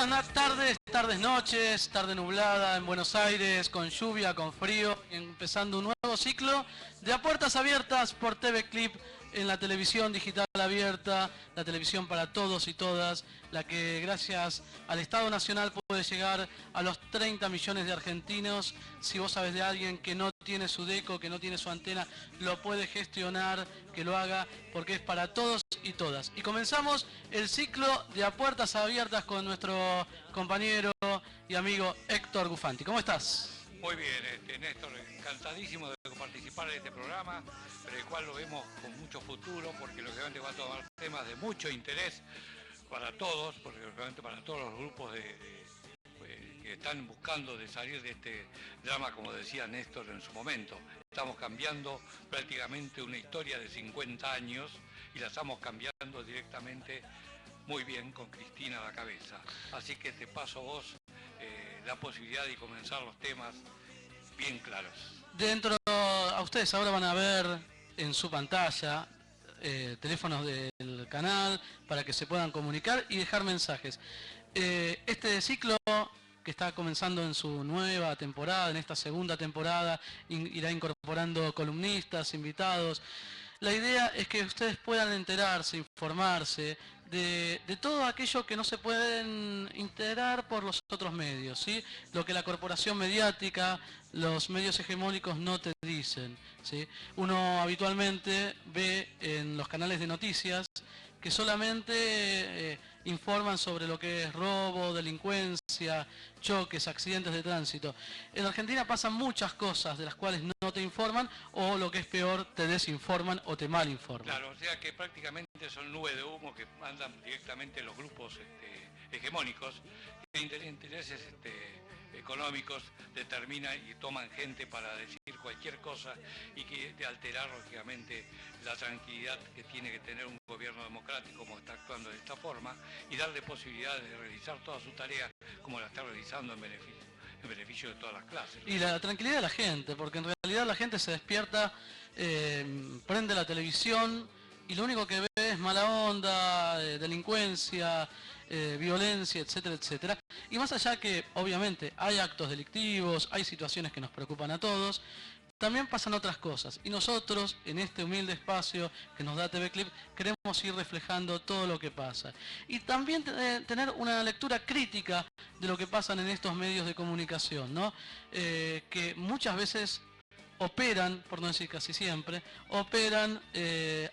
Buenas tardes, noches, tarde nublada en Buenos Aires, con lluvia, con frío, empezando un nuevo ciclo de A Puertas Abiertas por TV Clip en la televisión digital abierta, la televisión para todos y todas, la que gracias al Estado Nacional puede llegar a los 30 millones de argentinos. Si vos sabés de alguien que no tiene su deco, que no tiene su antena, lo puede gestionar, que lo haga, porque es para todos y todas. Y comenzamos el ciclo de A Puertas Abiertas con nuestro compañero y amigo Héctor Gufanti. ¿Cómo estás? Muy bien, Néstor, encantadísimo de participar en este programa, pero el cual lo vemos con mucho futuro, porque lógicamente va a tomar temas de mucho interés para todos, porque lógicamente para todos los grupos que están buscando de salir de este drama, como decía Néstor en su momento. Estamos cambiando prácticamente una historia de 50 años y la estamos cambiando directamente muy bien con Cristina a la cabeza. Así que te paso vos la posibilidad de comenzar los temas bien claros. A ustedes ahora van a ver en su pantalla teléfonos del canal para que se puedan comunicar y dejar mensajes. Este ciclo que está comenzando en su nueva temporada, en esta segunda temporada, irá incorporando columnistas, invitados. La idea es que ustedes puedan enterarse, informarse de todo aquello que no se pueden enterar por los otros medios, ¿sí? Lo que la corporación mediática, los medios hegemónicos no te dicen, ¿sí? Uno habitualmente ve en los canales de noticias que solamente informan sobre lo que es robo, delincuencia, choques, accidentes de tránsito. En Argentina pasan muchas cosas de las cuales no te informan, o lo que es peor, te desinforman o te malinforman. Claro, o sea que prácticamente son nubes de humo que mandan directamente los grupos hegemónicos, que intereses económicos determinan y toman gente para decir cualquier cosa y que de alterar lógicamente la tranquilidad que tiene que tener un gobierno democrático como está actuando de esta forma y darle posibilidades de realizar toda su tarea como la está realizando en beneficio de todas las clases. Y la tranquilidad de la gente, porque en realidad la gente se despierta, prende la televisión y lo único que ve es mala onda, delincuencia, violencia, etcétera, etcétera. Y más allá que, obviamente, hay actos delictivos, hay situaciones que nos preocupan a todos, también pasan otras cosas. Y nosotros, en este humilde espacio que nos da TV Clip, queremos ir reflejando todo lo que pasa. Y también tener una lectura crítica de lo que pasan en estos medios de comunicación, ¿no? Que muchas veces operan, por no decir casi siempre, operan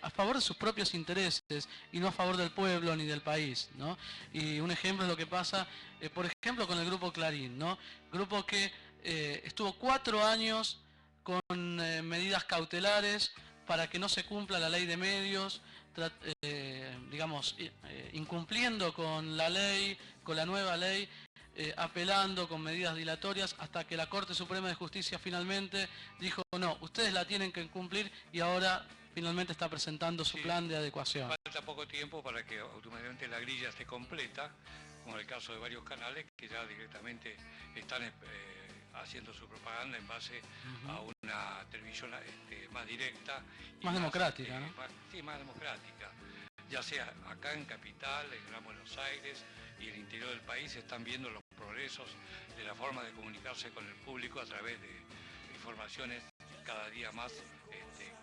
a favor de sus propios intereses y no a favor del pueblo ni del país, ¿no? Y un ejemplo es lo que pasa, por ejemplo, con el Grupo Clarín, ¿no? Grupo que estuvo 4 años con medidas cautelares para que no se cumpla la ley de medios, digamos, incumpliendo con la ley, con la nueva ley, apelando con medidas dilatorias hasta que la Corte Suprema de Justicia finalmente dijo no, ustedes la tienen que cumplir, y ahora finalmente está presentando su plan de adecuación. Falta poco tiempo para que automáticamente la grilla esté completa, como en el caso de varios canales que ya directamente están haciendo su propaganda en base a una televisión más directa. Más democrática, ¿no? Sí, más democrática. Ya sea acá en Capital, en Gran Buenos Aires y el interior del país, están viendo los progresos de la forma de comunicarse con el público a través de informaciones cada día más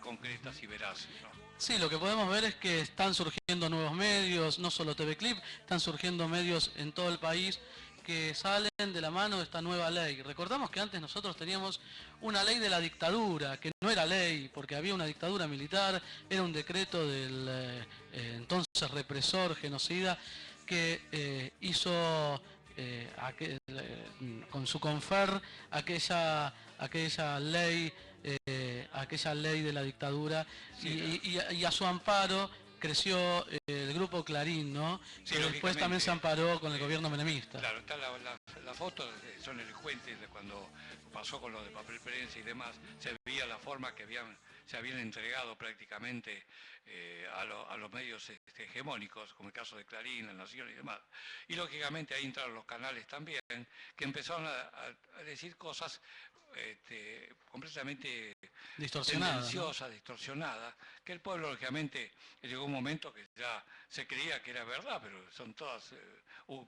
concretas y veraces, ¿no? Sí, lo que podemos ver es que están surgiendo nuevos medios, no solo TV Clip, están surgiendo medios en todo el país que salen de la mano de esta nueva ley. Recordamos que antes nosotros teníamos una ley de la dictadura, que no era ley, porque había una dictadura militar, era un decreto del entonces represor, genocida, que hizo con su confer aquella ley de la dictadura, sí, y a su amparo creció el Grupo Clarín, ¿no? Sí, que después también se amparó con el gobierno menemista. Claro, están las fotos son elocuentes de cuando pasó con lo de papel prensa y demás, se veía la forma que habían se habían entregado prácticamente a los medios hegemónicos, como el caso de Clarín, La Nación y demás. Y lógicamente ahí entraron los canales también, que empezaron a decir cosas completamente tendenciosas, distorsionadas, que el pueblo lógicamente llegó un momento que ya se creía que era verdad, pero son todas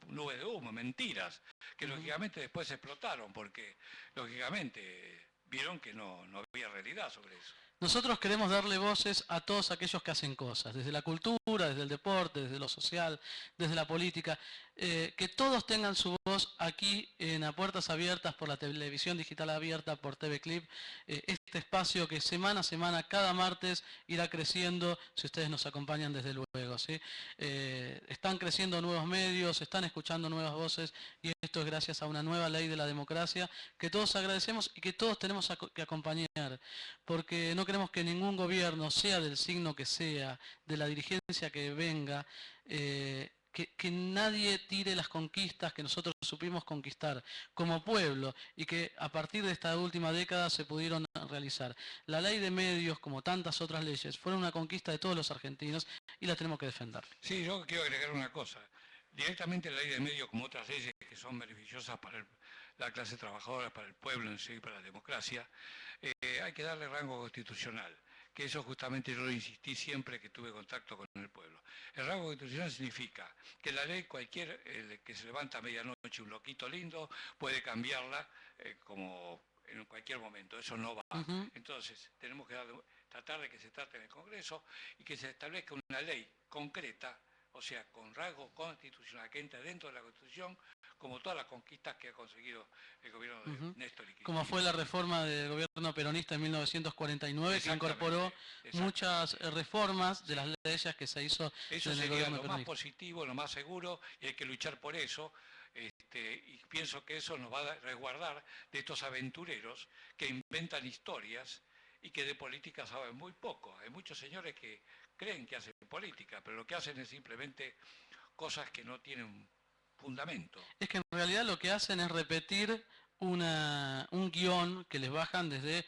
nubes de humo, mentiras, que lógicamente después explotaron, porque lógicamente vieron que no había realidad sobre eso. Nosotros queremos darle voces a todos aquellos que hacen cosas, desde la cultura, desde el deporte, desde lo social, desde la política, que todos tengan su voz aquí en A Puertas Abiertas por la televisión digital abierta, por TV Clip, este espacio que semana a semana, cada martes, irá creciendo, si ustedes nos acompañan desde luego, ¿sí? Están creciendo nuevos medios, están escuchando nuevas voces, y esto es gracias a una nueva ley de la democracia que todos agradecemos y que todos tenemos que acompañar, porque no queremos que ningún gobierno, sea del signo que sea, de la dirigencia que venga, que nadie tire las conquistas que nosotros supimos conquistar como pueblo y que a partir de esta última década se pudieron realizar. La ley de medios, como tantas otras leyes, fueron una conquista de todos los argentinos y la tenemos que defender. Sí, yo quiero agregar una cosa. Directamente la ley de medios, como otras leyes que son beneficiosas para la clase trabajadora, para el pueblo en sí, para la democracia, hay que darle rango constitucional, que eso justamente yo lo insistí siempre que tuve contacto con el pueblo. El rango constitucional significa que la ley, cualquier que se levanta a medianoche, un loquito lindo, puede cambiarla como en cualquier momento, eso no va. Entonces, tenemos que tratar de que se trate en el Congreso y que se establezca una ley concreta, o sea, con rango constitucional, que entre dentro de la Constitución, como todas las conquistas que ha conseguido el gobierno de Néstor y Cristina. Como fue la reforma del gobierno peronista en 1949, que incorporó muchas reformas de las leyes que se hizo eso en el sería gobierno lo peronista. más positivo, lo más seguro, y hay que luchar por eso. Y pienso que eso nos va a resguardar de estos aventureros que inventan historias y que de política saben muy poco. Hay muchos señores que creen que hacen política, pero lo que hacen es simplemente cosas que no tienen fundamento. Es que en realidad lo que hacen es repetir un guión que les bajan desde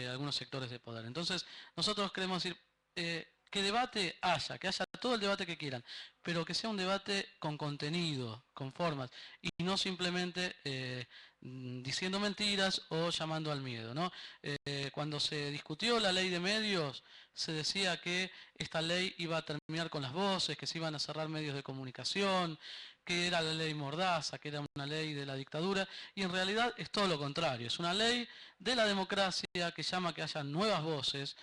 algunos sectores de poder. Entonces, nosotros queremos decir que debate haya, que haya todo el debate que quieran, pero que sea un debate con contenido, con formas, y no simplemente diciendo mentiras o llamando al miedo, ¿no? Cuando se discutió la ley de medios, se decía que esta ley iba a terminar con las voces, que se iban a cerrar medios de comunicación, que era la ley Mordaza, que era una ley de la dictadura, y en realidad es todo lo contrario, es una ley de la democracia que llama a que haya nuevas voces,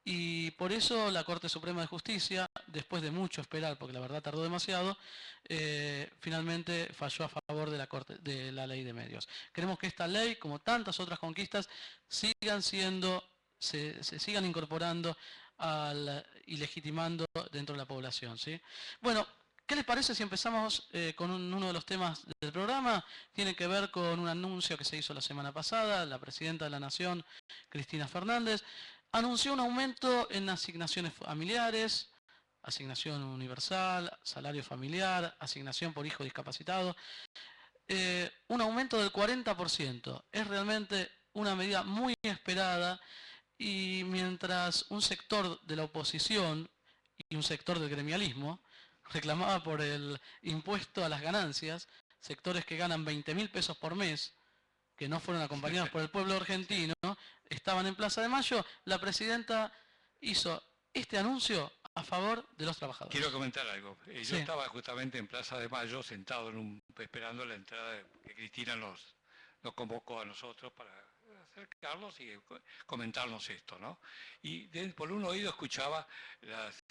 y por eso la Corte Suprema de Justicia, después de mucho esperar, porque la verdad tardó demasiado, finalmente falló a favor de la ley de medios. Queremos que esta ley, como tantas otras conquistas, sigan siendo, se sigan incorporando y legitimando dentro de la población, ¿sí? Bueno, ¿qué les parece si empezamos con uno de los temas del programa? Tiene que ver con un anuncio que se hizo la semana pasada. La presidenta de la Nación, Cristina Fernández, anunció un aumento en asignaciones familiares, asignación universal, salario familiar, asignación por hijo discapacitado. Un aumento del 40%. Es realmente una medida muy esperada, y mientras un sector de la oposición y un sector del gremialismo reclamaba por el impuesto a las ganancias, sectores que ganan 20.000 pesos por mes, que no fueron acompañados por el pueblo argentino, estaban en Plaza de Mayo, la presidenta hizo este anuncio a favor de los trabajadores. Quiero comentar algo. Yo estaba justamente en Plaza de Mayo, sentado esperando la entrada que Cristina nos convocó a nosotros para acercarnos y comentarnos esto, ¿no? Y por un oído escuchaba las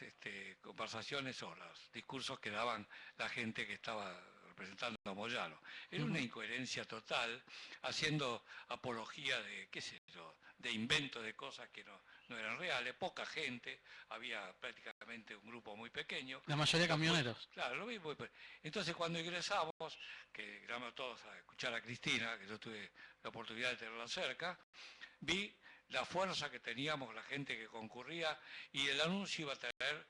conversaciones o los discursos que daban la gente que estaba representando a Moyano. Era una incoherencia total, haciendo apología de, qué sé yo, de invento de cosas que no eran reales, poca gente, había prácticamente un grupo muy pequeño. La mayoría camioneros. Claro, lo mismo. Entonces cuando ingresamos, que llegamos todos a escuchar a Cristina, que yo tuve la oportunidad de tenerla cerca, vi la fuerza que teníamos, la gente que concurría, y el anuncio iba a traer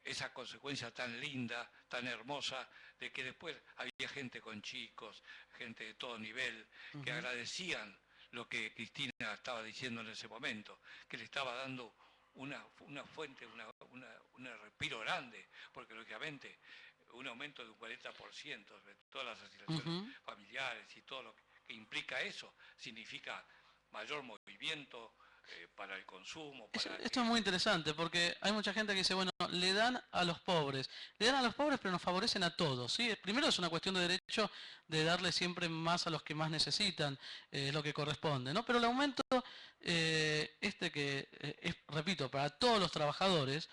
esa consecuencia tan linda, tan hermosa, de que después había gente con chicos, gente de todo nivel, que agradecían lo que Cristina estaba diciendo en ese momento, que le estaba dando una fuente, un respiro grande, porque lógicamente un aumento de un 40% de todas las asignaciones familiares y todo lo que implica eso, significa mayor movimiento para el consumo. Esto es muy interesante porque hay mucha gente que dice, bueno, le dan a los pobres, pero nos favorecen a todos, ¿sí? Primero es una cuestión de derecho de darle siempre más a los que más necesitan, lo que corresponde, ¿no? Pero el aumento, repito, para todos los trabajadores,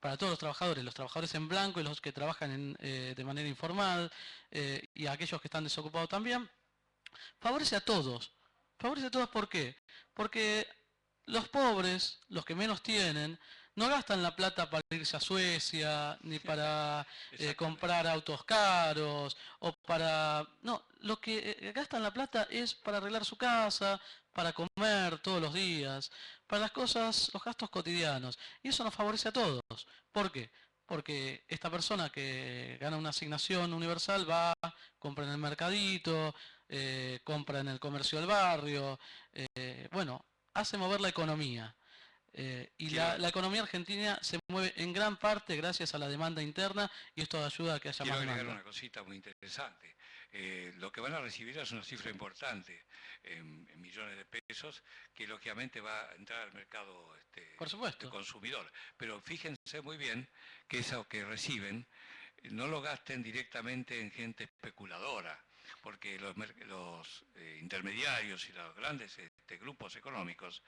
los trabajadores en blanco y los que trabajan de manera informal y aquellos que están desocupados también, favorece a todos. Favorece a todos, ¿por qué? Porque los pobres, los que menos tienen, no gastan la plata para irse a Suecia, ni para comprar autos caros, o para... No, lo que gastan la plata es para arreglar su casa, para comer todos los días, para las cosas, los gastos cotidianos. Y eso nos favorece a todos. ¿Por qué? Porque esta persona que gana una asignación universal va, compra en el mercadito, compra en el comercio del barrio, bueno, hace mover la economía. Y la economía argentina se mueve en gran parte gracias a la demanda interna y esto ayuda a que haya más demanda. Quiero agregar una cosita muy interesante. Lo que van a recibir es una cifra importante, en millones de pesos, que lógicamente va a entrar al mercado por supuesto, de consumidor. Pero fíjense muy bien que eso que reciben no lo gasten directamente en gente especuladora, porque los intermediarios y los grandes grupos económicos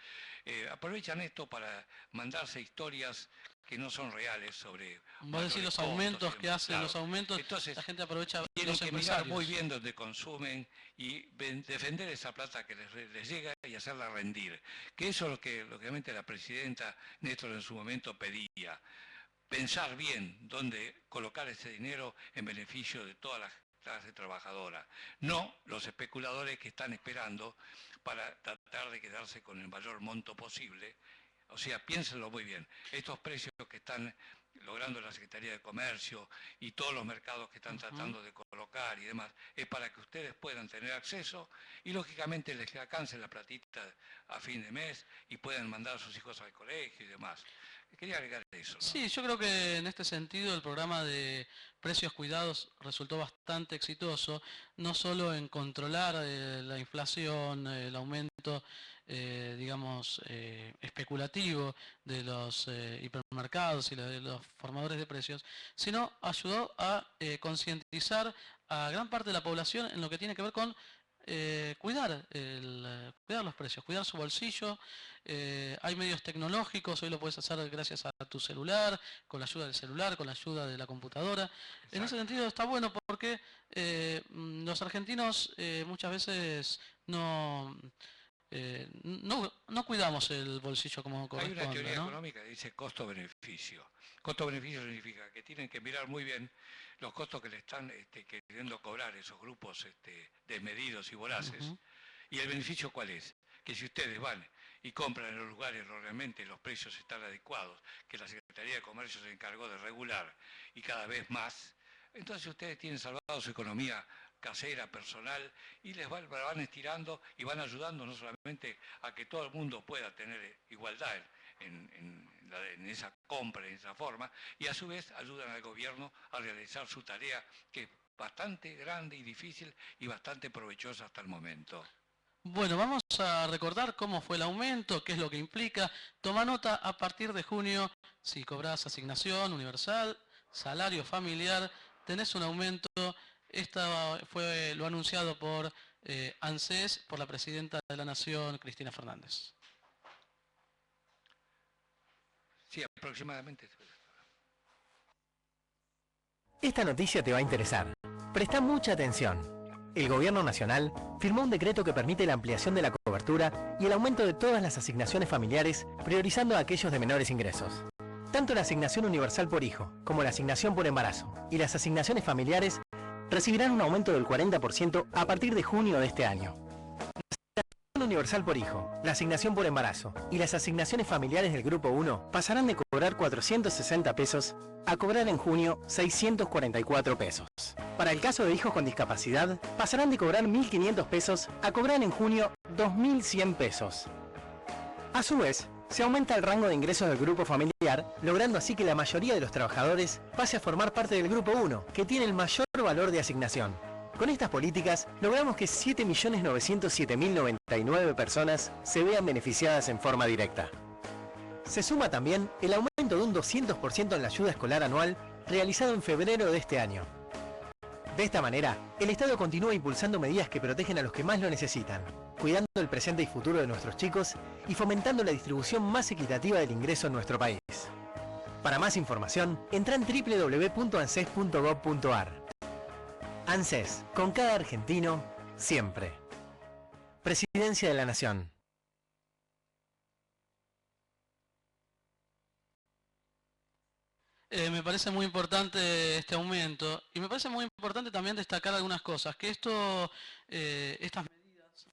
aprovechan esto para mandarse historias que no son reales sobre... Vos decís los aumentos que hacen, claro, los aumentos, entonces, la gente aprovecha los empresarios. Tienen que mirar muy bien donde consumen y defender esa plata que les llega y hacerla rendir. Que eso es lo que lógicamente la presidenta Néstor en su momento pedía. Pensar bien dónde colocar ese dinero en beneficio de todas las clase trabajadora, no los especuladores que están esperando para tratar de quedarse con el mayor monto posible. O sea, piénsenlo muy bien, estos precios que están logrando la Secretaría de Comercio y todos los mercados que están tratando de colocar y demás, es para que ustedes puedan tener acceso y lógicamente les alcance la platita a fin de mes y puedan mandar a sus hijos al colegio y demás. Quería agregar eso, ¿no? Sí, yo creo que en este sentido el programa de precios cuidados resultó bastante exitoso, no solo en controlar la inflación, el aumento, digamos, especulativo de los hipermercados y de los formadores de precios, sino ayudó a concientizar a gran parte de la población en lo que tiene que ver con cuidar los precios, cuidar su bolsillo. Hay medios tecnológicos, hoy lo puedes hacer gracias a tu celular, con la ayuda del celular, con la ayuda de la computadora. Exacto. En ese sentido está bueno porque los argentinos muchas veces no cuidamos el bolsillo como corresponde. Hay una teoría, ¿no?, económica que dice costo-beneficio. Costo-beneficio significa que tienen que mirar muy bien los costos que le están queriendo cobrar esos grupos desmedidos y voraces. ¿Y el beneficio cuál es? Que si ustedes van y compran en los lugares donde realmente los precios están adecuados, que la Secretaría de Comercio se encargó de regular y cada vez más, entonces ustedes tienen salvado su economía casera, personal, y la van estirando y van ayudando no solamente a que todo el mundo pueda tener igualdad en esa compra, en esa forma, y a su vez ayudan al gobierno a realizar su tarea, que es bastante grande y difícil y bastante provechosa hasta el momento. Bueno, vamos a recordar cómo fue el aumento, qué es lo que implica. Toma nota, a partir de junio, si cobras asignación universal, salario familiar, tenés un aumento. Esto fue lo anunciado por ANSES, por la Presidenta de la Nación, Cristina Fernández. Sí, aproximadamente. Esta noticia te va a interesar. Presta mucha atención. El Gobierno Nacional firmó un decreto que permite la ampliación de la cobertura y el aumento de todas las asignaciones familiares, priorizando a aquellos de menores ingresos. Tanto la asignación universal por hijo, como la asignación por embarazo y las asignaciones familiares recibirán un aumento del 40% a partir de junio de este año. La asignación universal por hijo, la asignación por embarazo y las asignaciones familiares del Grupo 1 pasarán de cobrar 460 pesos a cobrar en junio 644 pesos. Para el caso de hijos con discapacidad, pasarán de cobrar 1.500 pesos a cobrar en junio 2.100 pesos. A su vez, se aumenta el rango de ingresos del grupo familiar, logrando así que la mayoría de los trabajadores pase a formar parte del grupo 1, que tiene el mayor valor de asignación. Con estas políticas, logramos que 7.907.099 personas se vean beneficiadas en forma directa. Se suma también el aumento de un 200% en la ayuda escolar anual realizado en febrero de este año. De esta manera, el Estado continúa impulsando medidas que protegen a los que más lo necesitan, cuidando el presente y futuro de nuestros chicos y fomentando la distribución más equitativa del ingreso en nuestro país. Para más información, entra en www.anses.gov.ar. ANSES, con cada argentino, siempre. Presidencia de la Nación. Me parece muy importante este aumento y me parece muy importante también destacar algunas cosas, que estas medidas,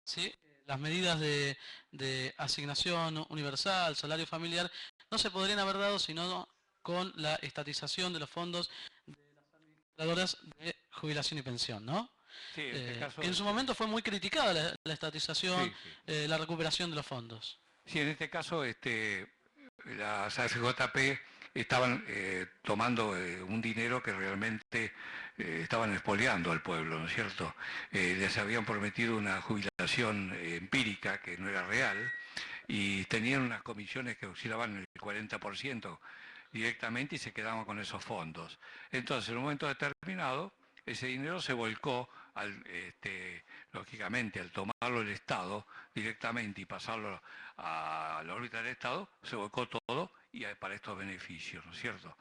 ¿sí? Las medidas de asignación universal, salario familiar, no se podrían haber dado sino con la estatización de los fondos de las administradoras de jubilación y pensión, ¿no? Sí, en este caso, que en su momento fue muy criticada la estatización, sí, sí. la recuperación de los fondos. Sí, en este caso, las AFJP estaban tomando un dinero que realmente estaban expoliando al pueblo, ¿no es cierto? Les habían prometido una jubilación empírica que no era real y tenían unas comisiones que oscilaban el 40% directamente y se quedaban con esos fondos. Entonces, en un momento determinado, ese dinero se volcó, lógicamente, al tomarlo el Estado directamente y pasarlo a la órbita del Estado, se volcó todo y para estos beneficios, ¿no es cierto?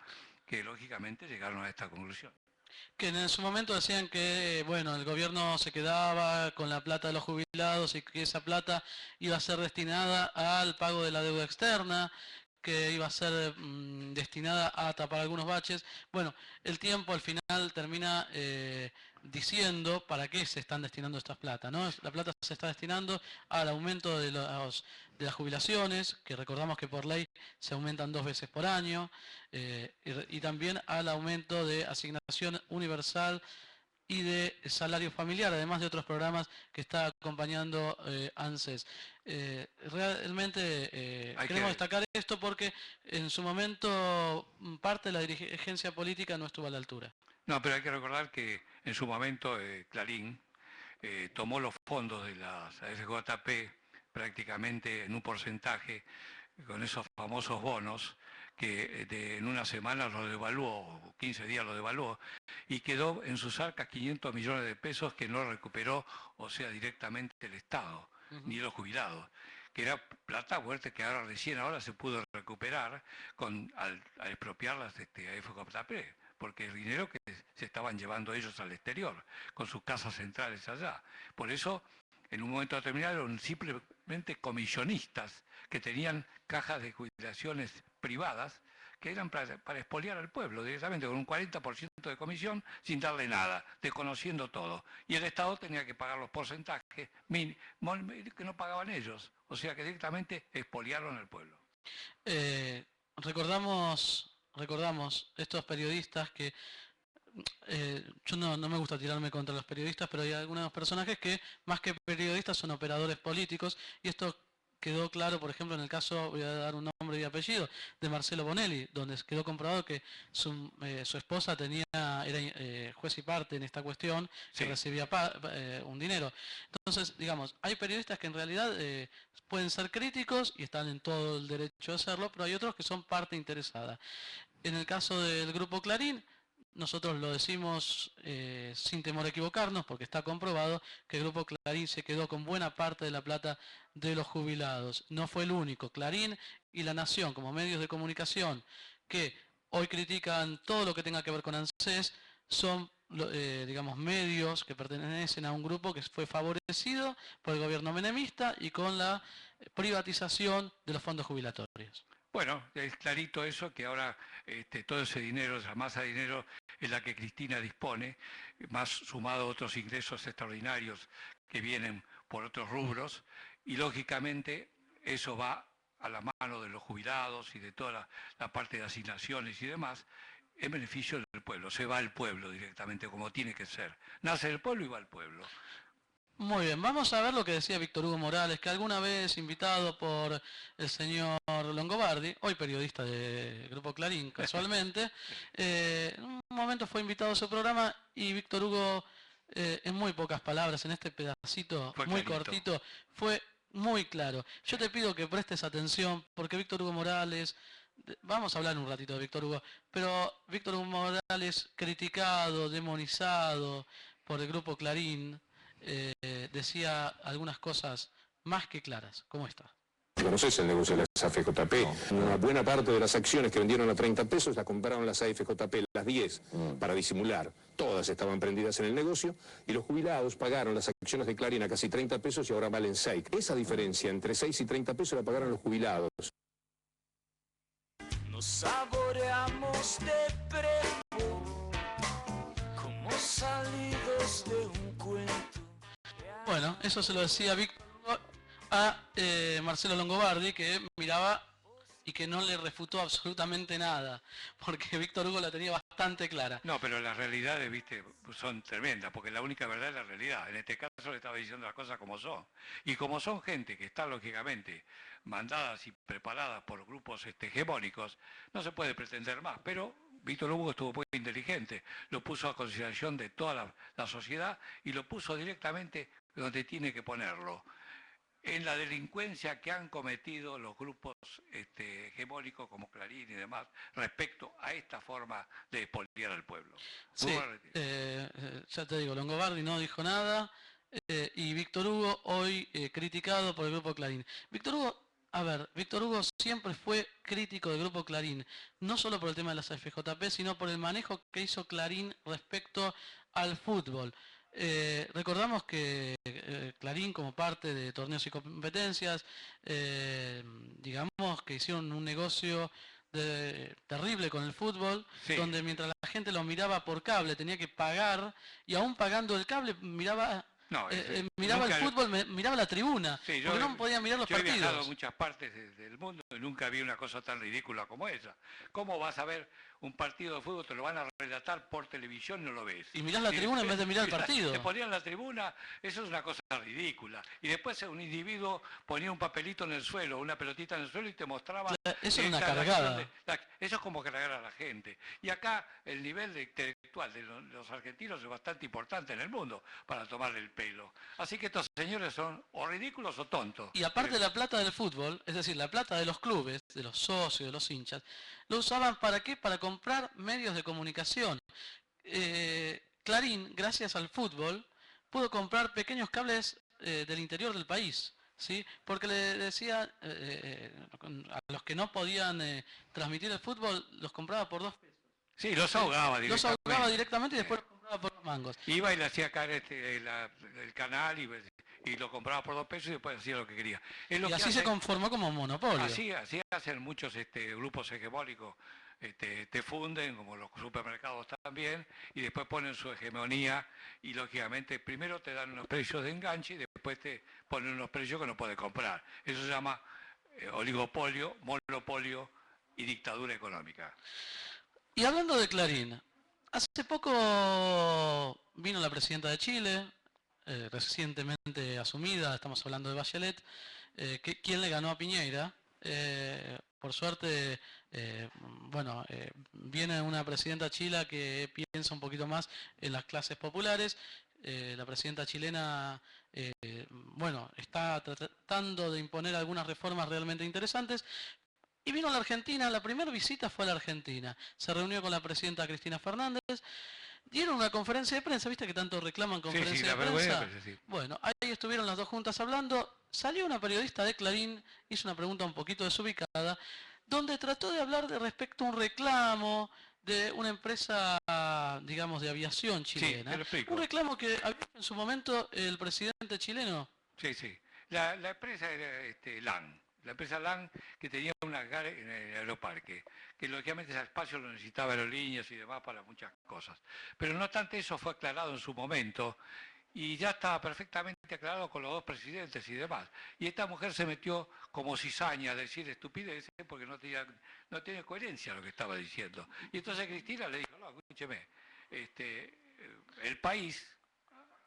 Que lógicamente llegaron a esta conclusión. Que en su momento decían que, bueno, el gobierno se quedaba con la plata de los jubilados y que esa plata iba a ser destinada al pago de la deuda externa, que iba a ser destinada a tapar algunos baches. Bueno, el tiempo al final termina diciendo para qué se están destinando estas plata, ¿no? La plata se está destinando al aumento de las jubilaciones, que recordamos que por ley se aumentan 2 veces por año, y también al aumento de asignación universal y de salario familiar, además de otros programas que está acompañando ANSES. Realmente queremos destacar esto porque en su momento parte de la dirigencia política no estuvo a la altura. No, pero hay que recordar que en su momento Clarín tomó los fondos de las AFJP prácticamente en un porcentaje con esos famosos bonos que en una semana los devaluó, 15 días los devaluó, y quedó en sus arcas 500 millones de pesos que no recuperó, o sea, directamente el Estado, ni los jubilados, que era plata fuerte que ahora se pudo recuperar al expropiar las AFJP, porque el dinero que se estaban llevando ellos al exterior, con sus casas centrales allá. Por eso, en un momento determinado, eran simplemente comisionistas que tenían cajas de jubilaciones privadas que eran para expoliar al pueblo directamente con un 40% de comisión sin darle nada, desconociendo todo. Y el Estado tenía que pagar los porcentajes mínimos que no pagaban ellos. O sea que directamente expoliaron al pueblo. Recordamos estos periodistas que yo no me gusta tirarme contra los periodistas, pero hay algunos personajes que más que periodistas son operadores políticos y esto quedó claro, por ejemplo, en el caso, voy a dar un nombre y apellido, de Marcelo Bonelli, donde quedó comprobado que su esposa era juez y parte en esta cuestión, que sí, recibía un dinero. Entonces, digamos, hay periodistas que en realidad pueden ser críticos y están en todo el derecho de hacerlo, pero hay otros que son parte interesada. En el caso del Grupo Clarín, nosotros lo decimos sin temor a equivocarnos, porque está comprobado que el Grupo Clarín se quedó con buena parte de la plata de los jubilados. No fue el único. Clarín y La Nación, como medios de comunicación, que hoy critican todo lo que tenga que ver con ANSES, son digamos, medios que pertenecen a un grupo que fue favorecido por el gobierno menemista y con la privatización de los fondos jubilatorios. Bueno, es clarito eso, que ahora todo ese dinero, esa masa de dinero es la que Cristina dispone, más sumado a otros ingresos extraordinarios que vienen por otros rubros, y lógicamente eso va a la mano de los jubilados y de toda la parte de asignaciones y demás, en beneficio del pueblo, se va al pueblo directamente, como tiene que ser. Nace el pueblo y va al pueblo. Muy bien, vamos a ver lo que decía Víctor Hugo Morales, que alguna vez invitado por el señor Longobardi, hoy periodista de Grupo Clarín, casualmente, en un momento fue invitado a su programa y Víctor Hugo, en muy pocas palabras, en este pedacito Fue muy clarito. cortito, fue muy claro. Yo te pido que prestes atención, porque Víctor Hugo Morales, vamos a hablar un ratito de Víctor Hugo, pero Víctor Hugo Morales, criticado, demonizado por el Grupo Clarín, decía algunas cosas más que claras, como esta. ¿Conoces el negocio de las AFJP? Una buena parte de las acciones que vendieron a 30 pesos las compraron las AFJP, las 10, para disimular. Todas estaban prendidas en el negocio y los jubilados pagaron las acciones de Clarín a casi 30 pesos y ahora valen 6. Esa diferencia entre 6 y 30 pesos la pagaron los jubilados. Nos saboreamos de premo como salidos de un cuento. Bueno, eso se lo decía Víctor Hugo a Marcelo Longobardi, que miraba y que no le refutó absolutamente nada, porque Víctor Hugo la tenía bastante clara. No, pero las realidades, viste, son tremendas, porque la única verdad es la realidad. En este caso le estaba diciendo las cosas como son. Y como son gente que está lógicamente mandadas y preparadas por grupos hegemónicos, no se puede pretender más. Pero Víctor Hugo estuvo muy inteligente, lo puso a consideración de toda la sociedad y lo puso directamente donde tiene que ponerlo. En la delincuencia que han cometido los grupos hegemónicos como Clarín y demás respecto a esta forma de expoliar al pueblo. Sí, ya te digo, Longobardi no dijo nada y Víctor Hugo hoy criticado por el Grupo Clarín. Víctor Hugo siempre fue crítico del Grupo Clarín, no solo por el tema de las FJP, sino por el manejo que hizo Clarín respecto al fútbol. Recordamos que Clarín, como parte de Torneos y Competencias, digamos que hicieron un negocio terrible con el fútbol, sí, donde mientras la gente lo miraba por cable tenía que pagar, y aún pagando el cable miraba... No, miraba nunca, el fútbol, miraba la tribuna, sí, porque no podía mirar los partidos. Yo he viajado a muchas partes del mundo y nunca vi una cosa tan ridícula como esa. ¿Cómo vas a ver un partido de fútbol? Te lo van a relatar por televisión, no lo ves. Y mirás la tribuna en vez de mirar el partido. Te ponían la tribuna, eso es una cosa ridícula. Y después un individuo ponía un papelito en el suelo, una pelotita en el suelo y te mostraba... Eso es una cargada. Eso es como cargar a la gente. Y acá el nivel intelectual de los argentinos es bastante importante en el mundo para tomarle el pelo. Así que estos señores son o ridículos o tontos. Y aparte la plata del fútbol, es decir, la plata de los clubes, de los socios, de los hinchas, lo usaban ¿para qué? Para comprar medios de comunicación. Clarín, gracias al fútbol, pudo comprar pequeños cables del interior del país, ¿sí? Porque le decía a los que no podían transmitir el fútbol, los compraba por 2 pesos. Sí, los ahogaba directamente. Los ahogaba directamente y después los compraba por los mangos. Iba y le hacía caer el canal y lo compraba por 2 pesos y después hacía lo que quería. Y así se conformó como un monopolio. Así hacen muchos grupos hegemónicos, te funden, como los supermercados también, y después ponen su hegemonía y lógicamente primero te dan unos precios de enganche y después te ponen unos precios que no puedes comprar. Eso se llama oligopolio, monopolio y dictadura económica. Y hablando de Clarín, hace poco vino la presidenta de Chile, recientemente asumida, estamos hablando de Bachelet, quien le ganó a Piñera. Por suerte, viene una presidenta chila que piensa un poquito más en las clases populares. La presidenta chilena, está tratando de imponer algunas reformas realmente interesantes. Y vino a la Argentina, la primera visita fue a la Argentina. Se reunió con la presidenta Cristina Fernández. Dieron una conferencia de prensa, ¿viste que tanto reclaman conferencia de prensa? Sí. Bueno, ahí estuvieron las dos juntas hablando. Salió una periodista de Clarín, hizo una pregunta un poquito desubicada, donde trató de hablar respecto a un reclamo de una empresa, digamos, de aviación chilena. Sí, un reclamo que había en su momento el presidente chileno. Sí. La empresa era LAN. La empresa LAN, que tenía un hangar en el aeroparque, que lógicamente ese espacio lo necesitaba aerolíneas y demás para muchas cosas. Pero no obstante, eso fue aclarado en su momento y ya estaba perfectamente aclarado con los dos presidentes y demás. Y esta mujer se metió como cizaña a decir estupideces porque no tiene coherencia lo que estaba diciendo. Y entonces Cristina le dijo, no, escúcheme, el país,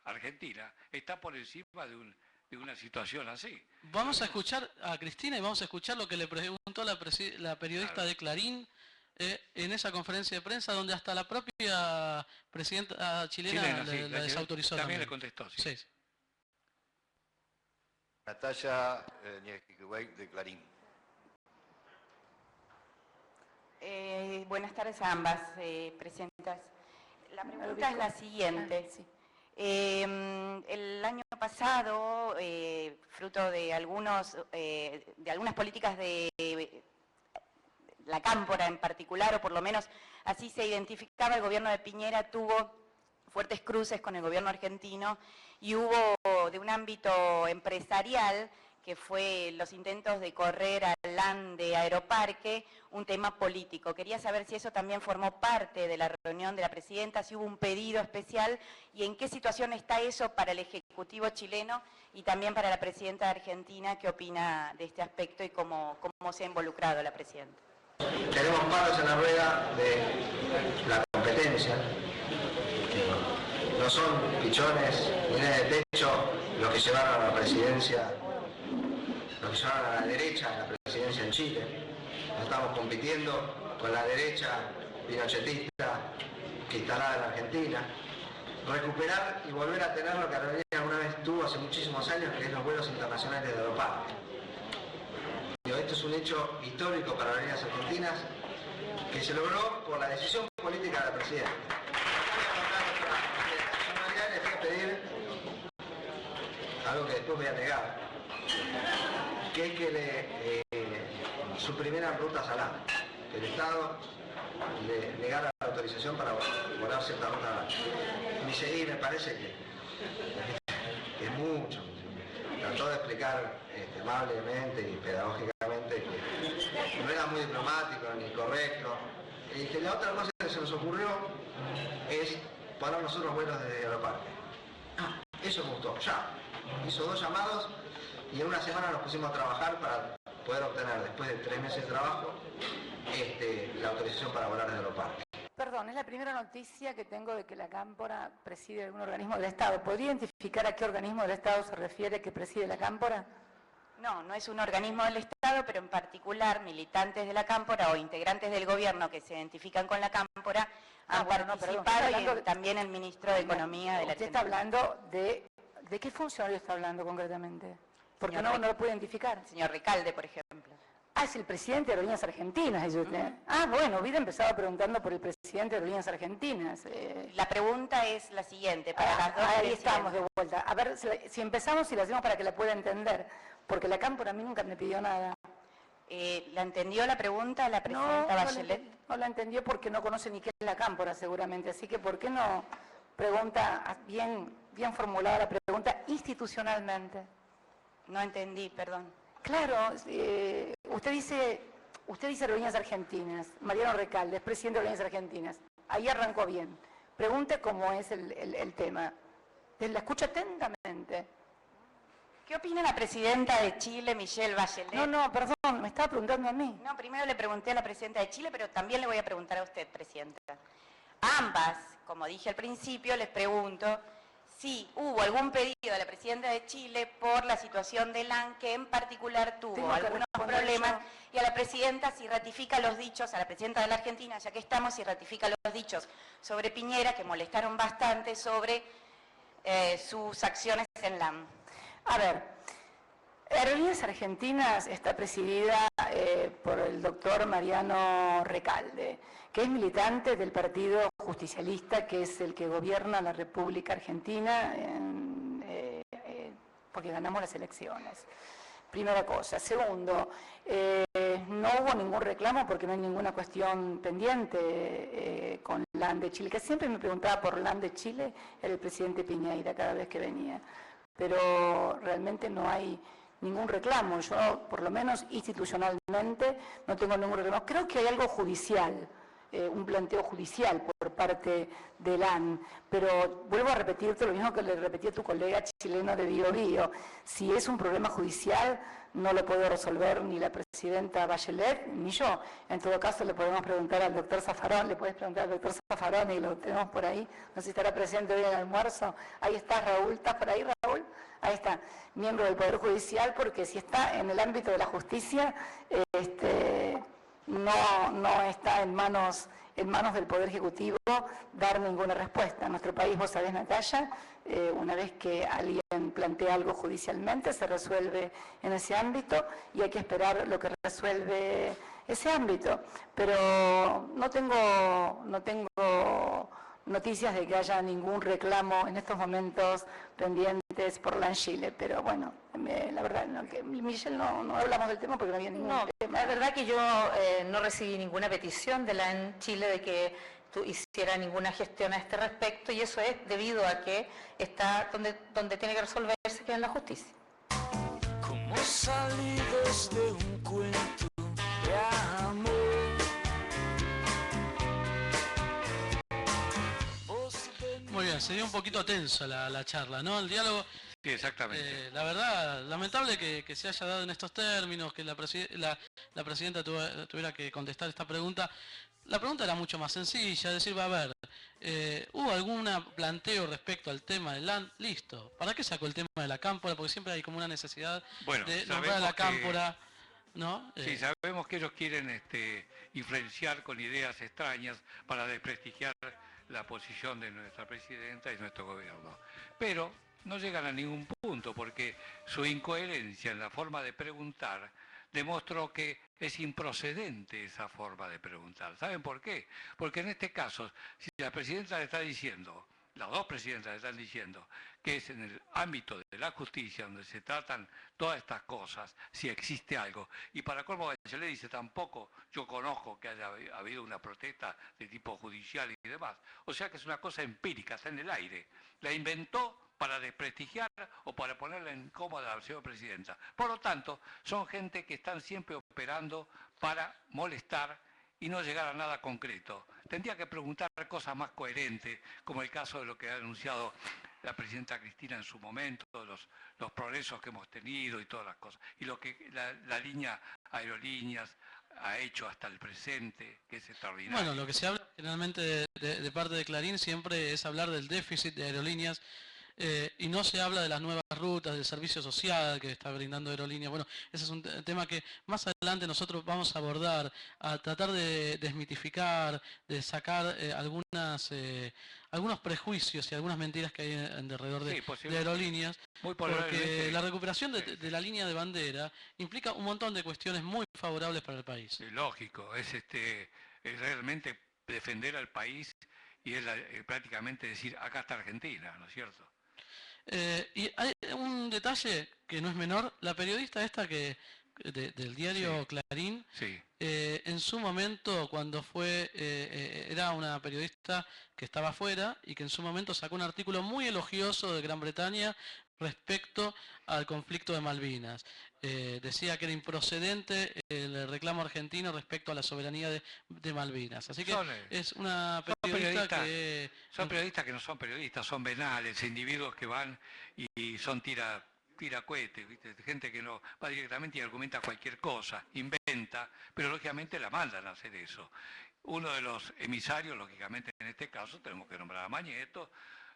Argentina, está por encima de una situación así. Vamos a escuchar a Cristina y vamos a escuchar lo que le preguntó la periodista de Clarín en esa conferencia de prensa, donde hasta la propia presidenta chilena Sí, la desautorizó. También le contestó, sí. Sí. Natalia Ñequicubey, de Clarín. Buenas tardes a ambas presidentas. La pregunta es la siguiente. El año pasado, fruto de algunas políticas de la Cámpora en particular, o por lo menos así se identificaba, el gobierno de Piñera tuvo fuertes cruces con el gobierno argentino y hubo de un ámbito empresarial, que fue los intentos de correr al LAN de Aeroparque, un tema político. Quería saber si eso también formó parte de la reunión de la presidenta, si hubo un pedido especial y en qué situación está eso para el Ejecutivo chileno y también para la presidenta de Argentina, qué opina de este aspecto y cómo se ha involucrado la presidenta. Tenemos palos en la rueda de la competencia. No son pichones ni de techo los que llevaron a la presidencia, los que llevaron a la derecha en la presidencia en Chile. No estamos compitiendo con la derecha pinochetista que instalada en Argentina. Recuperar y volver a tener lo que Argentina alguna vez tuvo hace muchísimos años, que es los vuelos internacionales de Aeroparque. Esto es un hecho histórico para las aerolíneas argentinas que se logró por la decisión política de la presidenta. Yo les voy a pedir algo que después voy a negar, que es que le suprimirán rutas al ANDE, que el Estado le negara la autorización para volar cierta ruta. Ni seguir, me parece que es mucho. Trató de explicar amablemente y pedagógicamente que no era muy diplomático ni correcto. Y que la otra cosa que se nos ocurrió es parar nosotros vuelos desde Aeroparque. Eso me gustó, ya. Hizo 2 llamados y en una semana nos pusimos a trabajar para poder obtener, después de 3 meses de trabajo, la autorización para volar desde Aeroparque. Perdón, es la primera noticia que tengo de que la Cámpora preside algún organismo del Estado. ¿Podría identificar a qué organismo del Estado se refiere que preside la Cámpora? No, no es un organismo del Estado, pero en particular militantes de la Cámpora o integrantes del gobierno que se identifican con la Cámpora han participado y también el ministro de Economía de la Argentina. ¿Usted está hablando de qué funcionario está hablando concretamente? Porque no lo puede identificar. Señor Recalde, por ejemplo. Es el presidente de Aerolíneas Argentinas, dice usted. Bueno, hubiera empezado preguntando por el presidente de Aerolíneas Argentinas. La pregunta es la siguiente, para las dos ahí estamos de vuelta. A ver, si empezamos y lo hacemos para que la pueda entender, porque la Cámpora a mí nunca me pidió nada. ¿La entendió la pregunta la presidenta Bachelet? No la entendió porque no conoce ni qué es la Cámpora seguramente, así que ¿por qué no pregunta bien formulada la pregunta institucionalmente? No entendí, perdón. Claro, usted dice Aerolíneas Argentinas, Mariano Recalde, es presidente de Aerolíneas Argentinas. Ahí arrancó bien. Pregunte cómo es el tema. La escucho atentamente. ¿Qué opina la presidenta de Chile, Michelle Bachelet? No, perdón, me estaba preguntando a mí. No, primero le pregunté a la presidenta de Chile, pero también le voy a preguntar a usted, presidenta. A ambas, como dije al principio, les pregunto si hubo algún pedido de la presidenta de Chile por la situación de LAN, que en particular tuvo algunos problemas, y a la presidenta si ratifica los dichos, a la presidenta de la Argentina, ya que estamos, si ratifica los dichos sobre Piñera, que molestaron bastante sobre sus acciones en LAN. A ver, Aerolíneas Argentinas está presidida por el doctor Mariano Recalde, que es militante del Partido Justicialista, que es el que gobierna la República Argentina, porque ganamos las elecciones. Primera cosa. Segundo, no hubo ningún reclamo porque no hay ninguna cuestión pendiente con LAN de Chile, que siempre me preguntaba por LAN de Chile, era el presidente Piñera cada vez que venía. Pero realmente no hay ningún reclamo. Yo, por lo menos institucionalmente, no tengo ningún reclamo. Creo que hay algo judicial un planteo judicial por parte del AN, pero vuelvo a repetirte lo mismo que le repetí a tu colega chileno de Bio Bio. Si es un problema judicial, no lo puedo resolver ni la presidenta Bachelet ni yo. En todo caso, le podemos preguntar al doctor Zaffaroni, le puedes preguntar al doctor Zaffaroni, lo tenemos por ahí, no sé si estará presente hoy en el almuerzo. Ahí está Raúl, ¿estás por ahí, Raúl? Ahí está, miembro del Poder Judicial, porque si está en el ámbito de la justicia, no está en manos del Poder Ejecutivo dar ninguna respuesta. En nuestro país, vos sabés, Natalia, una vez que alguien plantea algo judicialmente, se resuelve en ese ámbito y hay que esperar lo que resuelve ese ámbito. Pero no tengo noticias de que haya ningún reclamo en estos momentos pendientes por la Chile, pero bueno, la verdad, Michelle, no hablamos del tema porque no había ningún tema. La verdad que yo no recibí ninguna petición de la en Chile de que tú hiciera ninguna gestión a este respecto, y eso es debido a que está donde tiene que resolverse, que es en la justicia. Como salidos de un cuento de amor. Muy bien, se dio un poquito tensa la charla, ¿no? El diálogo. Sí, exactamente. La verdad, lamentable que se haya dado en estos términos, que la presidenta tuviera que contestar esta pregunta. La pregunta era mucho más sencilla, es decir, va a ver, ¿hubo algún planteo respecto al tema del land? Listo. ¿Para qué sacó el tema de la cámpora? Porque siempre hay como una necesidad de nombrar a la cámpora, ¿no? Sí, sabemos que ellos quieren influenciar con ideas extrañas para desprestigiar la posición de nuestra presidenta y nuestro gobierno. Pero no llegan a ningún punto porque su incoherencia en la forma de preguntar demostró que es improcedente esa forma de preguntar. ¿Saben por qué? Porque en este caso, si la presidenta le está diciendo, las dos presidentas le están diciendo que es en el ámbito de la justicia donde se tratan todas estas cosas, si existe algo. Y para colmo, le dice, tampoco yo conozco que haya habido una protesta de tipo judicial y demás. O sea que es una cosa empírica, está en el aire. La inventó para desprestigiar o para ponerla incómoda a la señora presidenta. Por lo tanto, son gente que están siempre operando para molestar y no llegar a nada concreto. Tendría que preguntar cosas más coherentes, como el caso de lo que ha anunciado la presidenta Cristina en su momento, los progresos que hemos tenido y todas las cosas, y lo que la línea Aerolíneas ha hecho hasta el presente, que es extraordinario. Bueno, lo que se habla generalmente de parte de Clarín siempre es hablar del déficit de Aerolíneas, y no se habla de las nuevas rutas, del servicio social que está brindando Aerolíneas. Bueno, ese es un tema que más adelante nosotros vamos a abordar, a tratar de desmitificar, de sacar algunos prejuicios y algunas mentiras que hay alrededor de Aerolíneas, porque la recuperación de la línea de bandera implica un montón de cuestiones muy favorables para el país. Sí, lógico, es realmente defender al país y es prácticamente decir, acá está Argentina, ¿no es cierto? Y hay un detalle que no es menor, la periodista esta del diario Clarín, en su momento cuando era una periodista que estaba afuera y que en su momento sacó un artículo muy elogioso de Gran Bretaña respecto al conflicto de Malvinas. Decía que era improcedente el reclamo argentino respecto a la soberanía de Malvinas. Así que es una periodista que... Son periodistas que no son periodistas, son venales, individuos que van y son tiracohetes, ¿viste? Gente que no va directamente y argumenta cualquier cosa, inventa, pero lógicamente la mandan a hacer eso. Uno de los emisarios, lógicamente en este caso, tenemos que nombrar a Mañeto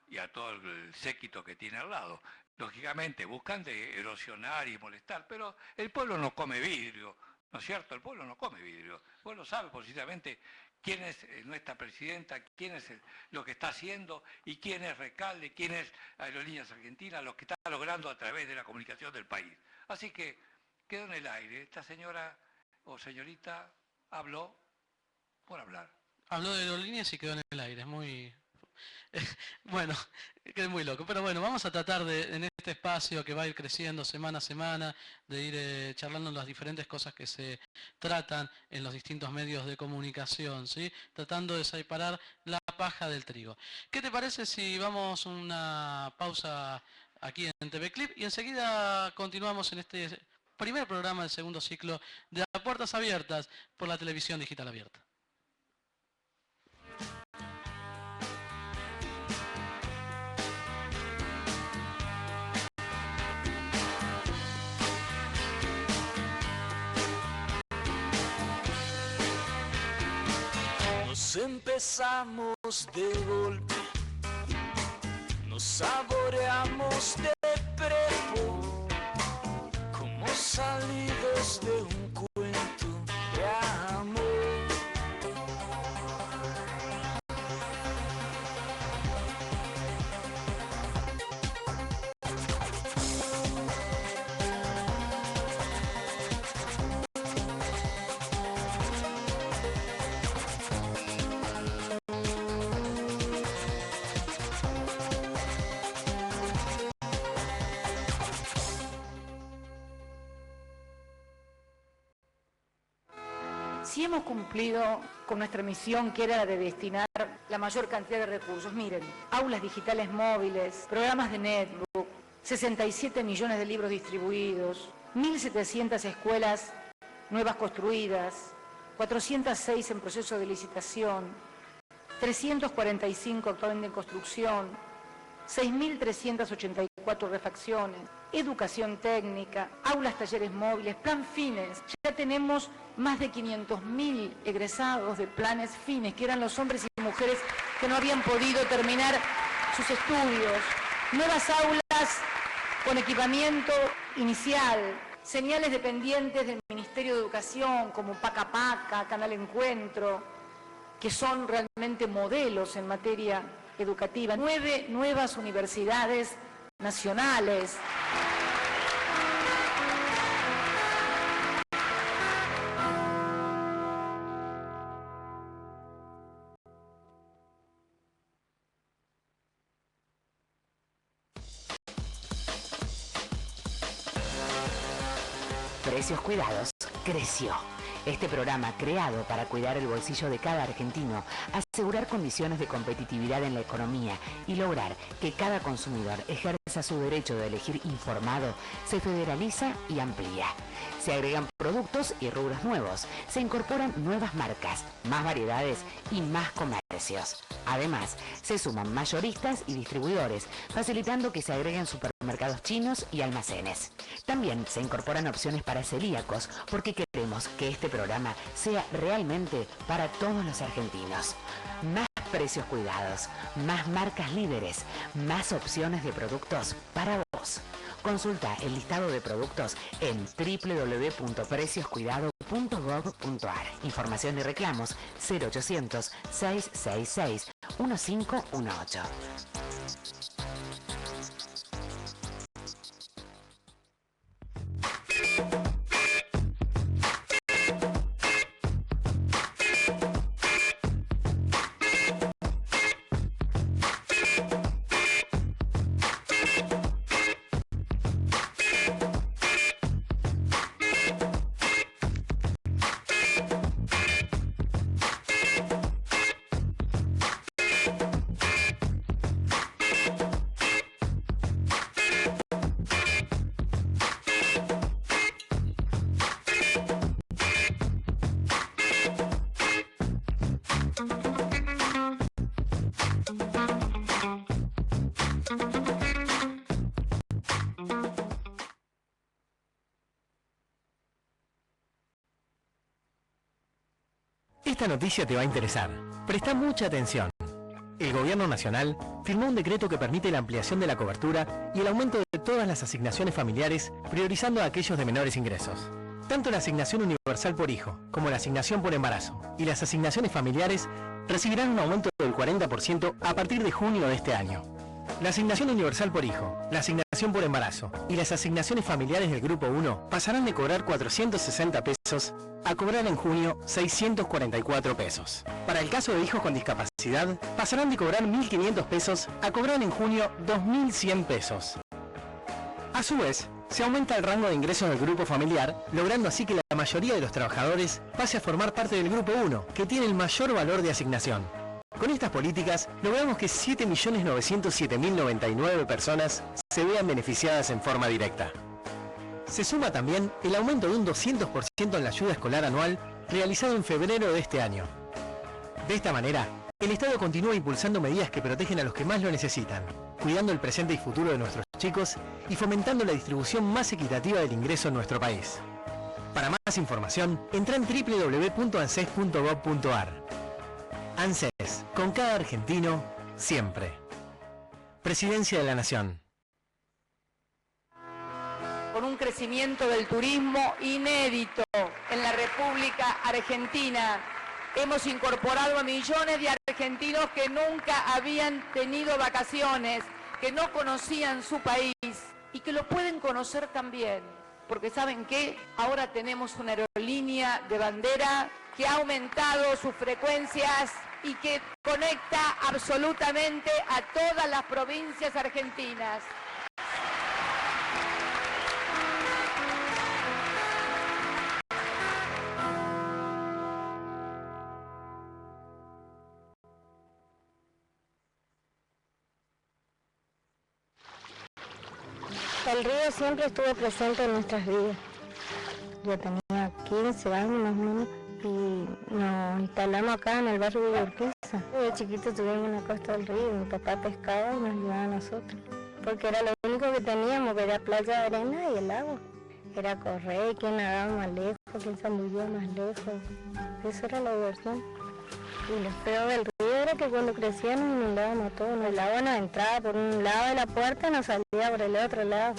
y a todo el séquito que tiene al lado. Lógicamente buscan de erosionar y molestar, pero el pueblo no come vidrio, ¿no es cierto? El pueblo no come vidrio. El pueblo sabe precisamente quién es nuestra presidenta, quién es lo que está haciendo y quién es Recalde, quién es Aerolíneas Argentinas, lo que está logrando a través de la comunicación del país. Así que quedó en el aire. Esta señora o señorita habló por hablar. Habló de Aerolíneas y quedó en el aire, es muy... Bueno, que es muy loco, pero bueno, vamos a tratar en este espacio que va a ir creciendo semana a semana, de ir charlando las diferentes cosas que se tratan en los distintos medios de comunicación, ¿sí? Tratando de separar la paja del trigo. ¿Qué te parece si vamos a una pausa aquí en TV Clip y enseguida continuamos en este primer programa del segundo ciclo de A Puertas Abiertas por la televisión digital abierta? Nos empezamos de golpe, nos saboreamos de prepo, como salidos de un cuento de amor. Si hemos cumplido con nuestra misión, que era la de destinar la mayor cantidad de recursos, miren, aulas digitales móviles, programas de netbook, 67 millones de libros distribuidos, 1.700 escuelas nuevas construidas, 406 en proceso de licitación, 345 actualmente en construcción, 6.384 refacciones, educación técnica, aulas, talleres móviles, plan Fines. Ya tenemos más de 500.000 egresados de planes Fines, que eran los hombres y mujeres que no habían podido terminar sus estudios. Nuevas aulas con equipamiento inicial, señales dependientes del Ministerio de Educación, como Paca Paca, Canal Encuentro, que son realmente modelos en materia educativa. 9 nuevas universidades nacionales. Precios Cuidados creció. Este programa, creado para cuidar el bolsillo de cada argentino, asegurar condiciones de competitividad en la economía y lograr que cada consumidor ejerza su derecho de elegir informado, se federaliza y amplía. Se agregan productos y rubros nuevos, se incorporan nuevas marcas, más variedades y más comercios. Además, se suman mayoristas y distribuidores, facilitando que se agreguen supermercados chinos y almacenes. También se incorporan opciones para celíacos, porque queremos que este programa sea realmente para todos los argentinos. Más precios cuidados, más marcas líderes, más opciones de productos para vos. Consulta el listado de productos en www.precioscuidado.gov.ar. Información y reclamos 0800 666 1518. Esta noticia te va a interesar. Presta mucha atención. El Gobierno Nacional firmó un decreto que permite la ampliación de la cobertura y el aumento de todas las asignaciones familiares, priorizando a aquellos de menores ingresos. Tanto la asignación universal por hijo, como la asignación por embarazo y las asignaciones familiares recibirán un aumento del 40% a partir de junio de este año. La asignación universal por hijo, la asignación por embarazo y las asignaciones familiares del Grupo 1 pasarán de cobrar 460 pesos a cobrar en junio 644 pesos. Para el caso de hijos con discapacidad, pasarán de cobrar 1.500 pesos a cobrar en junio 2.100 pesos. A su vez, se aumenta el rango de ingresos del grupo familiar, logrando así que la mayoría de los trabajadores pase a formar parte del Grupo 1, que tiene el mayor valor de asignación. Con estas políticas, logramos que 7.907.099 personas se vean beneficiadas en forma directa. Se suma también el aumento de un 200% en la ayuda escolar anual realizado en febrero de este año. De esta manera, el Estado continúa impulsando medidas que protegen a los que más lo necesitan, cuidando el presente y futuro de nuestros chicos y fomentando la distribución más equitativa del ingreso en nuestro país. Para más información, entra en www.anses.gov.ar. ANSES, con cada argentino, siempre. Presidencia de la Nación. Con un crecimiento del turismo inédito en la República Argentina. Hemos incorporado a millones de argentinos que nunca habían tenido vacaciones, que no conocían su país y que lo pueden conocer también. Porque ¿saben qué? Ahora tenemos una aerolínea de bandera que ha aumentado sus frecuencias y que conecta absolutamente a todas las provincias argentinas. El río siempre estuvo presente en nuestras vidas. Yo tenía 15 años más o menos y nos instalamos acá en el barrio de Urquiza. De chiquito estuvimos en la costa del río, mi papá pescaba y nos ayudaba a nosotros. Porque era lo único que teníamos, era playa de arena y el agua. Era correr, quién nadaba más lejos, quién zambullía más lejos. Eso era la diversión. Y lo feo del río era que cuando crecía nos inundábamos todos. El agua nos entraba por un lado de la puerta y nos salía por el otro lado.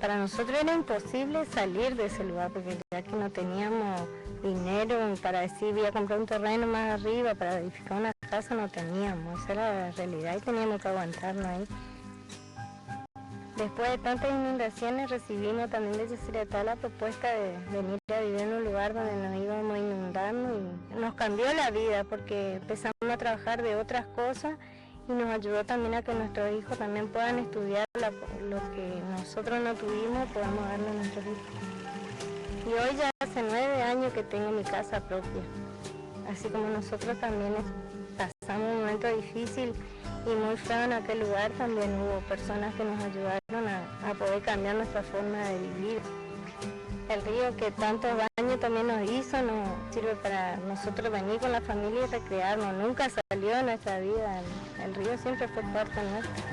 Para nosotros era imposible salir de ese lugar porque ya que no teníamos dinero para decir voy a comprar un terreno más arriba para edificar una casa, no teníamos. Esa era la realidad y teníamos que aguantarnos ahí. Después de tantas inundaciones recibimos también de Yacyretá la propuesta de venir a vivir en un lugar donde nos íbamos inundando y nos cambió la vida porque empezamos a trabajar de otras cosas y nos ayudó también a que nuestros hijos también puedan estudiar lo que nosotros no tuvimos, podamos darle a nuestros hijos. Y hoy ya hace 9 años que tengo mi casa propia, así como nosotros también pasamos un momento difícil y muy feo en aquel lugar, también hubo personas que nos ayudaron a poder cambiar nuestra forma de vivir. El río que tantos daños también nos hizo, nos sirve para nosotros venir con la familia y recrearnos. Nunca salió de nuestra vida, el río siempre fue parte nuestra.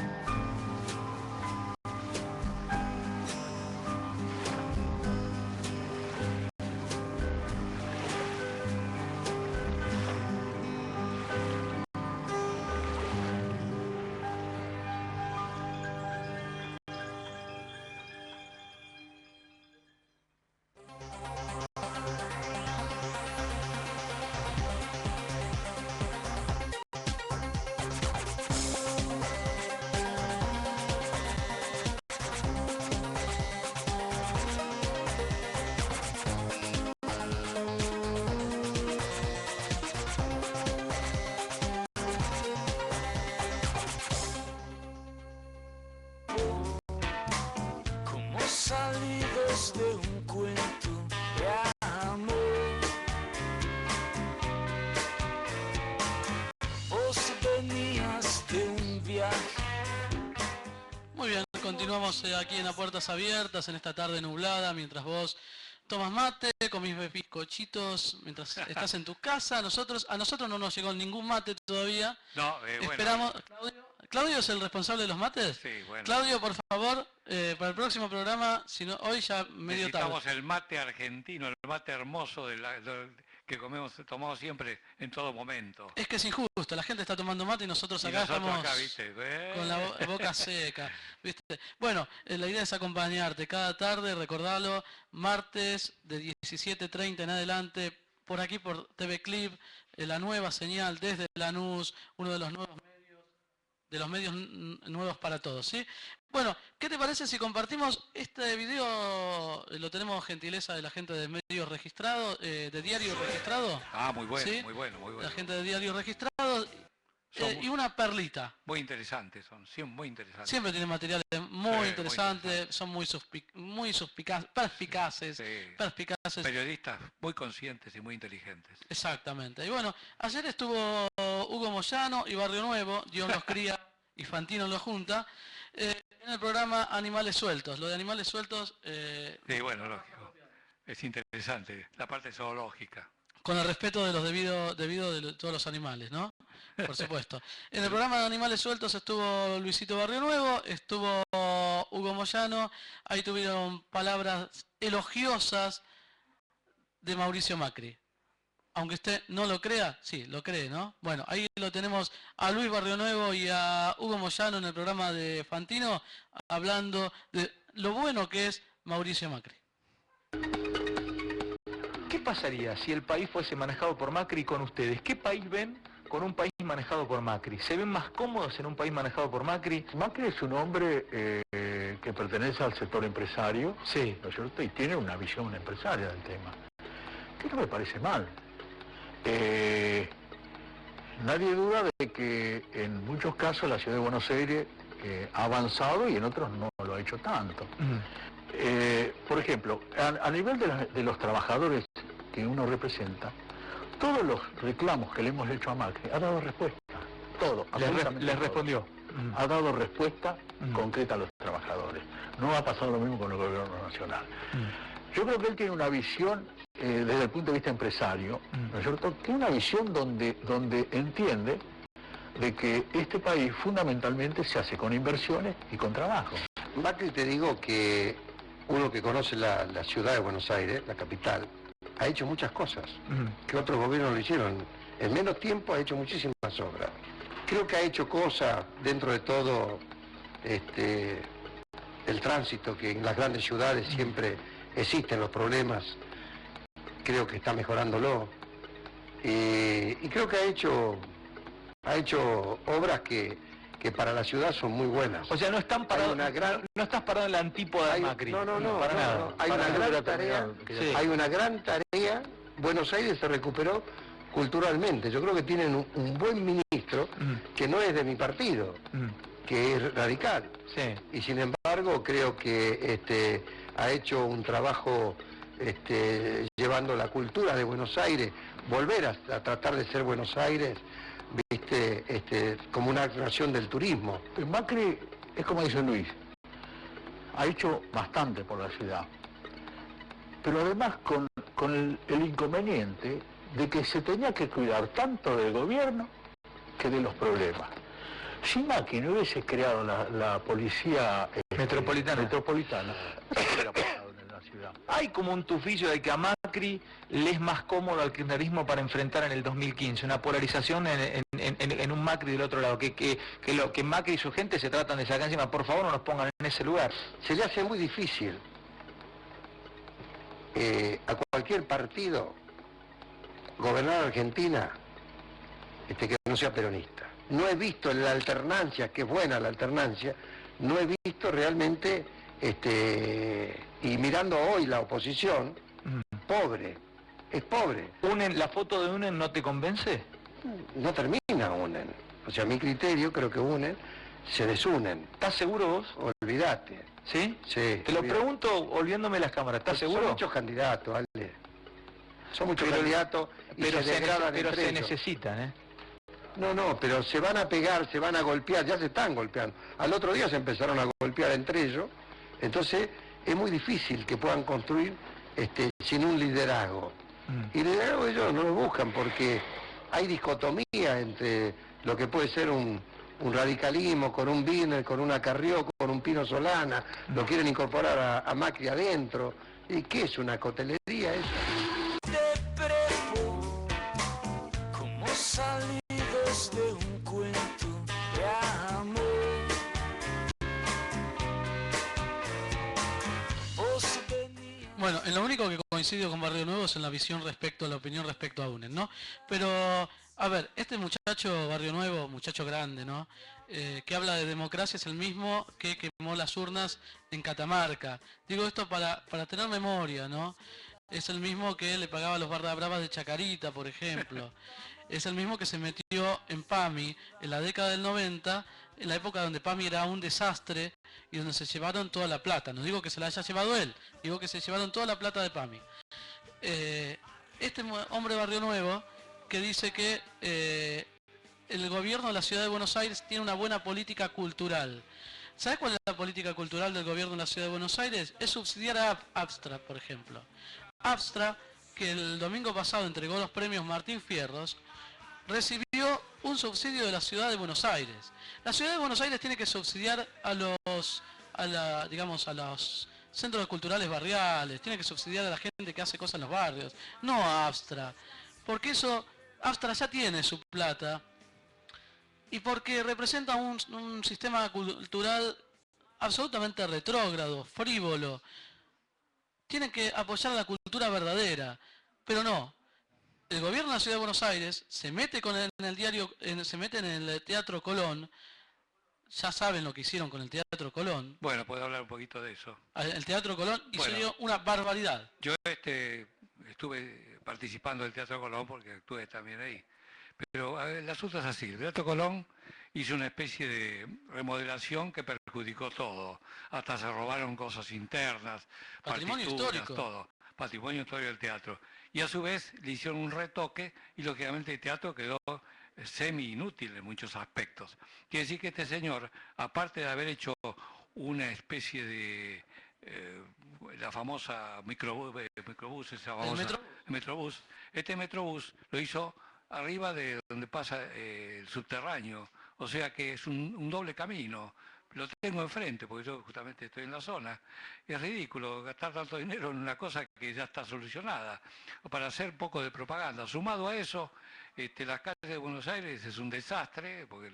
Salidos de un cuento de amor. Vos venías de un viaje. Muy bien, continuamos aquí en A Puertas Abiertas en esta tarde nublada, mientras vos tomas mate, comís bizcochitos, mientras estás en tu casa. A nosotros no nos llegó ningún mate todavía. No, esperamos. Bueno. ¿Claudio es el responsable de los mates? Sí, bueno. Claudio, por favor, para el próximo programa, si no, hoy ya medio tarde. Necesitamos el mate argentino, el mate hermoso que tomamos siempre en todo momento. Es que es injusto, la gente está tomando mate y nosotros acá estamos ¿viste? con la boca seca, ¿viste? Bueno, la idea es acompañarte cada tarde, recordalo, martes de 17:30 en adelante, por aquí por TV Clip, la nueva señal desde Lanús, uno de los medios nuevos para todos, ¿sí? Bueno, ¿qué te parece si compartimos este video? Lo tenemos gentileza de la gente de medios registrados, de diario registrado. Ah, muy bueno, ¿sí? muy bueno, muy bueno. La gente de diario registrado y una perlita. Muy interesantes son, sí, muy interesantes. Siempre tienen materiales muy interesantes, son muy perspicaces, Periodistas muy conscientes y muy inteligentes. Exactamente. Y bueno, ayer estuvo Hugo Moyano y Barrio Nuevo, Dios los cría y Fantino los junta, en el programa Animales Sueltos. Lo de Animales Sueltos... sí, bueno, lógico. Es interesante, la parte zoológica. Con el respeto de los debido de todos los animales, ¿no? Por supuesto. En el programa de Animales Sueltos estuvo Luisito Barrio Nuevo, estuvo Hugo Moyano, ahí tuvieron palabras elogiosas de Mauricio Macri. aunque usted no lo crea, sí, lo cree, ¿no? Bueno, ahí lo tenemos a Luis Barrio Nuevo y a Hugo Moyano en el programa de Fantino, hablando de lo bueno que es Mauricio Macri. ¿Qué pasaría si el país fuese manejado por Macri con ustedes? ¿Qué país ven con un país manejado por Macri? ¿Se ven más cómodos en un país manejado por Macri? Macri es un hombre que pertenece al sector empresario, sí, ¿no es cierto? Y tiene una visión empresaria del tema, que no me parece mal. Nadie duda de que en muchos casos la ciudad de Buenos Aires ha avanzado y en otros no lo ha hecho tanto. Por ejemplo, a nivel de los trabajadores que uno representa, todos los reclamos que le hemos hecho a Macri ha dado respuesta. Todo. Les respondió. Ha dado respuesta concreta a los trabajadores. No ha pasado lo mismo con el gobierno nacional. Yo creo que él tiene una visión, desde el punto de vista empresario, ¿no es cierto? Tiene una visión donde entiende de que este país fundamentalmente se hace con inversiones y con trabajo. Macri, te digo que uno que conoce la ciudad de Buenos Aires, la capital, ha hecho muchas cosas que otros gobiernos lo hicieron. En menos tiempo ha hecho muchísimas obras. Creo que ha hecho cosas dentro de todo el tránsito, que en las grandes ciudades siempre existen los problemas. Creo que está mejorándolo. Y creo que ha hecho obras que para la ciudad son muy buenas. O sea, no estás parado en la antípoda de Macri. No, para nada. Hay una gran tarea. Sí. Hay una gran tarea. Buenos Aires se recuperó culturalmente. Yo creo que tienen un buen ministro que no es de mi partido, que es radical. Sí. Y sin embargo creo que ha hecho un trabajo llevando la cultura de Buenos Aires, volver a tratar de ser Buenos Aires, como una nación del turismo. Macri, es como dice Luis, ha hecho bastante por la ciudad, pero además con el inconveniente de que se tenía que cuidar tanto del gobierno que de los problemas. Si Macri no hubiese creado la policía metropolitana, ¿qué hubiera pasado en la ciudad? Hay como un tufillo de que a Macri le es más cómodo al kirchnerismo para enfrentar en el 2015, una polarización en un Macri del otro lado, que Macri y su gente se tratan de sacar encima. Por favor, no nos pongan en ese lugar. Se le hace muy difícil a cualquier partido gobernar Argentina que no sea peronista. No he visto en la alternancia, que es buena la alternancia, no he visto realmente, y mirando hoy la oposición, pobre, es pobre. ¿La foto de UNEN no te convence? No termina UNEN. O sea, a mi criterio creo que UNEN se desunen. ¿Estás seguro vos? Olvídate. ¿Sí? Sí. Te lo pregunto volviéndome las cámaras, ¿estás seguro? Son muchos candidatos, Ale. Son muchos candidatos y pero se degradan pero entre se ellos. necesitan, ¿eh? No, pero se van a pegar, se van a golpear, ya se están golpeando. Al otro día se empezaron a golpear entre ellos, entonces es muy difícil que puedan construir sin un liderazgo. Y liderazgo ellos no lo buscan porque hay dicotomía entre lo que puede ser un radicalismo con un Birner, con una Carrió, con un Pino Solana, lo quieren incorporar a Macri adentro. ¿Y qué es una cotelería eso? Como salidos de un cuento de amor. Bueno, en lo único que coincido con Barrio Nuevo es en la visión respecto a la opinión respecto a UNED, ¿no? Pero, a ver, este muchacho Barrio Nuevo, muchacho grande, ¿no? Que habla de democracia es el mismo que quemó las urnas en Catamarca. Digo esto para tener memoria, ¿no? Es el mismo que le pagaba a los barra bravas de Chacarita, por ejemplo. Es el mismo que se metió en PAMI en la década del 90, en la época donde PAMI era un desastre y donde se llevaron toda la plata. No digo que se la haya llevado él, digo que se llevaron toda la plata de PAMI. Este hombre Barrio Nuevo que dice que el gobierno de la ciudad de Buenos Aires tiene una buena política cultural. ¿Sabes cuál es la política cultural del gobierno de la ciudad de Buenos Aires? Es subsidiar a Apstra, por ejemplo. Apstra, que el domingo pasado entregó los premios Martín Fierros, recibió un subsidio de la ciudad de Buenos Aires. La ciudad de Buenos Aires tiene que subsidiar a los centros culturales barriales, tiene que subsidiar a la gente que hace cosas en los barrios, no a Apstra. porque eso, Astra ya tiene su plata, y porque representa un sistema cultural absolutamente retrógrado, frívolo. Tienen que apoyar la cultura verdadera, pero no. El gobierno de la Ciudad de Buenos Aires se mete en el diario, se mete en el Teatro Colón. Ya saben lo que hicieron con el Teatro Colón. Bueno, puedo hablar un poquito de eso. El Teatro Colón Bueno, hizo una barbaridad. Yo estuve participando del Teatro Colón porque estuve también ahí. Pero a ver, el asunto es así. El Teatro Colón hizo una especie de remodelación que perjudicó todo. Hasta se robaron cosas internas, Patrimonio partituras, histórico. todo. Patrimonio histórico del teatro. Y a su vez le hicieron un retoque y lógicamente el teatro quedó semi-inútil en muchos aspectos. Quiere decir que este señor, aparte de haber hecho una especie de la famosa microbús, esa famosa Metrobús, este Metrobús lo hizo arriba de donde pasa el subterráneo, o sea que es un doble camino. Lo tengo enfrente, porque yo justamente estoy en la zona. Es ridículo gastar tanto dinero en una cosa que ya está solucionada, para hacer un poco de propaganda. Sumado a eso, las calles de Buenos Aires es un desastre, porque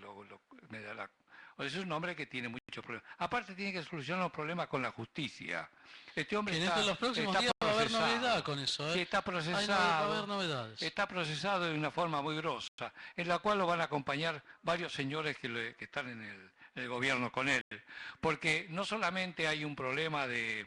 es un hombre que tiene muchos problemas. Aparte tiene que solucionar los problemas con la justicia. Este hombre En los próximos días va a haber novedad con eso, ¿eh? Sí, está procesado. Va a haber novedades. Está procesado de una forma muy grosa, en la cual lo van a acompañar varios señores que están en el gobierno con él. Porque no solamente hay un problema es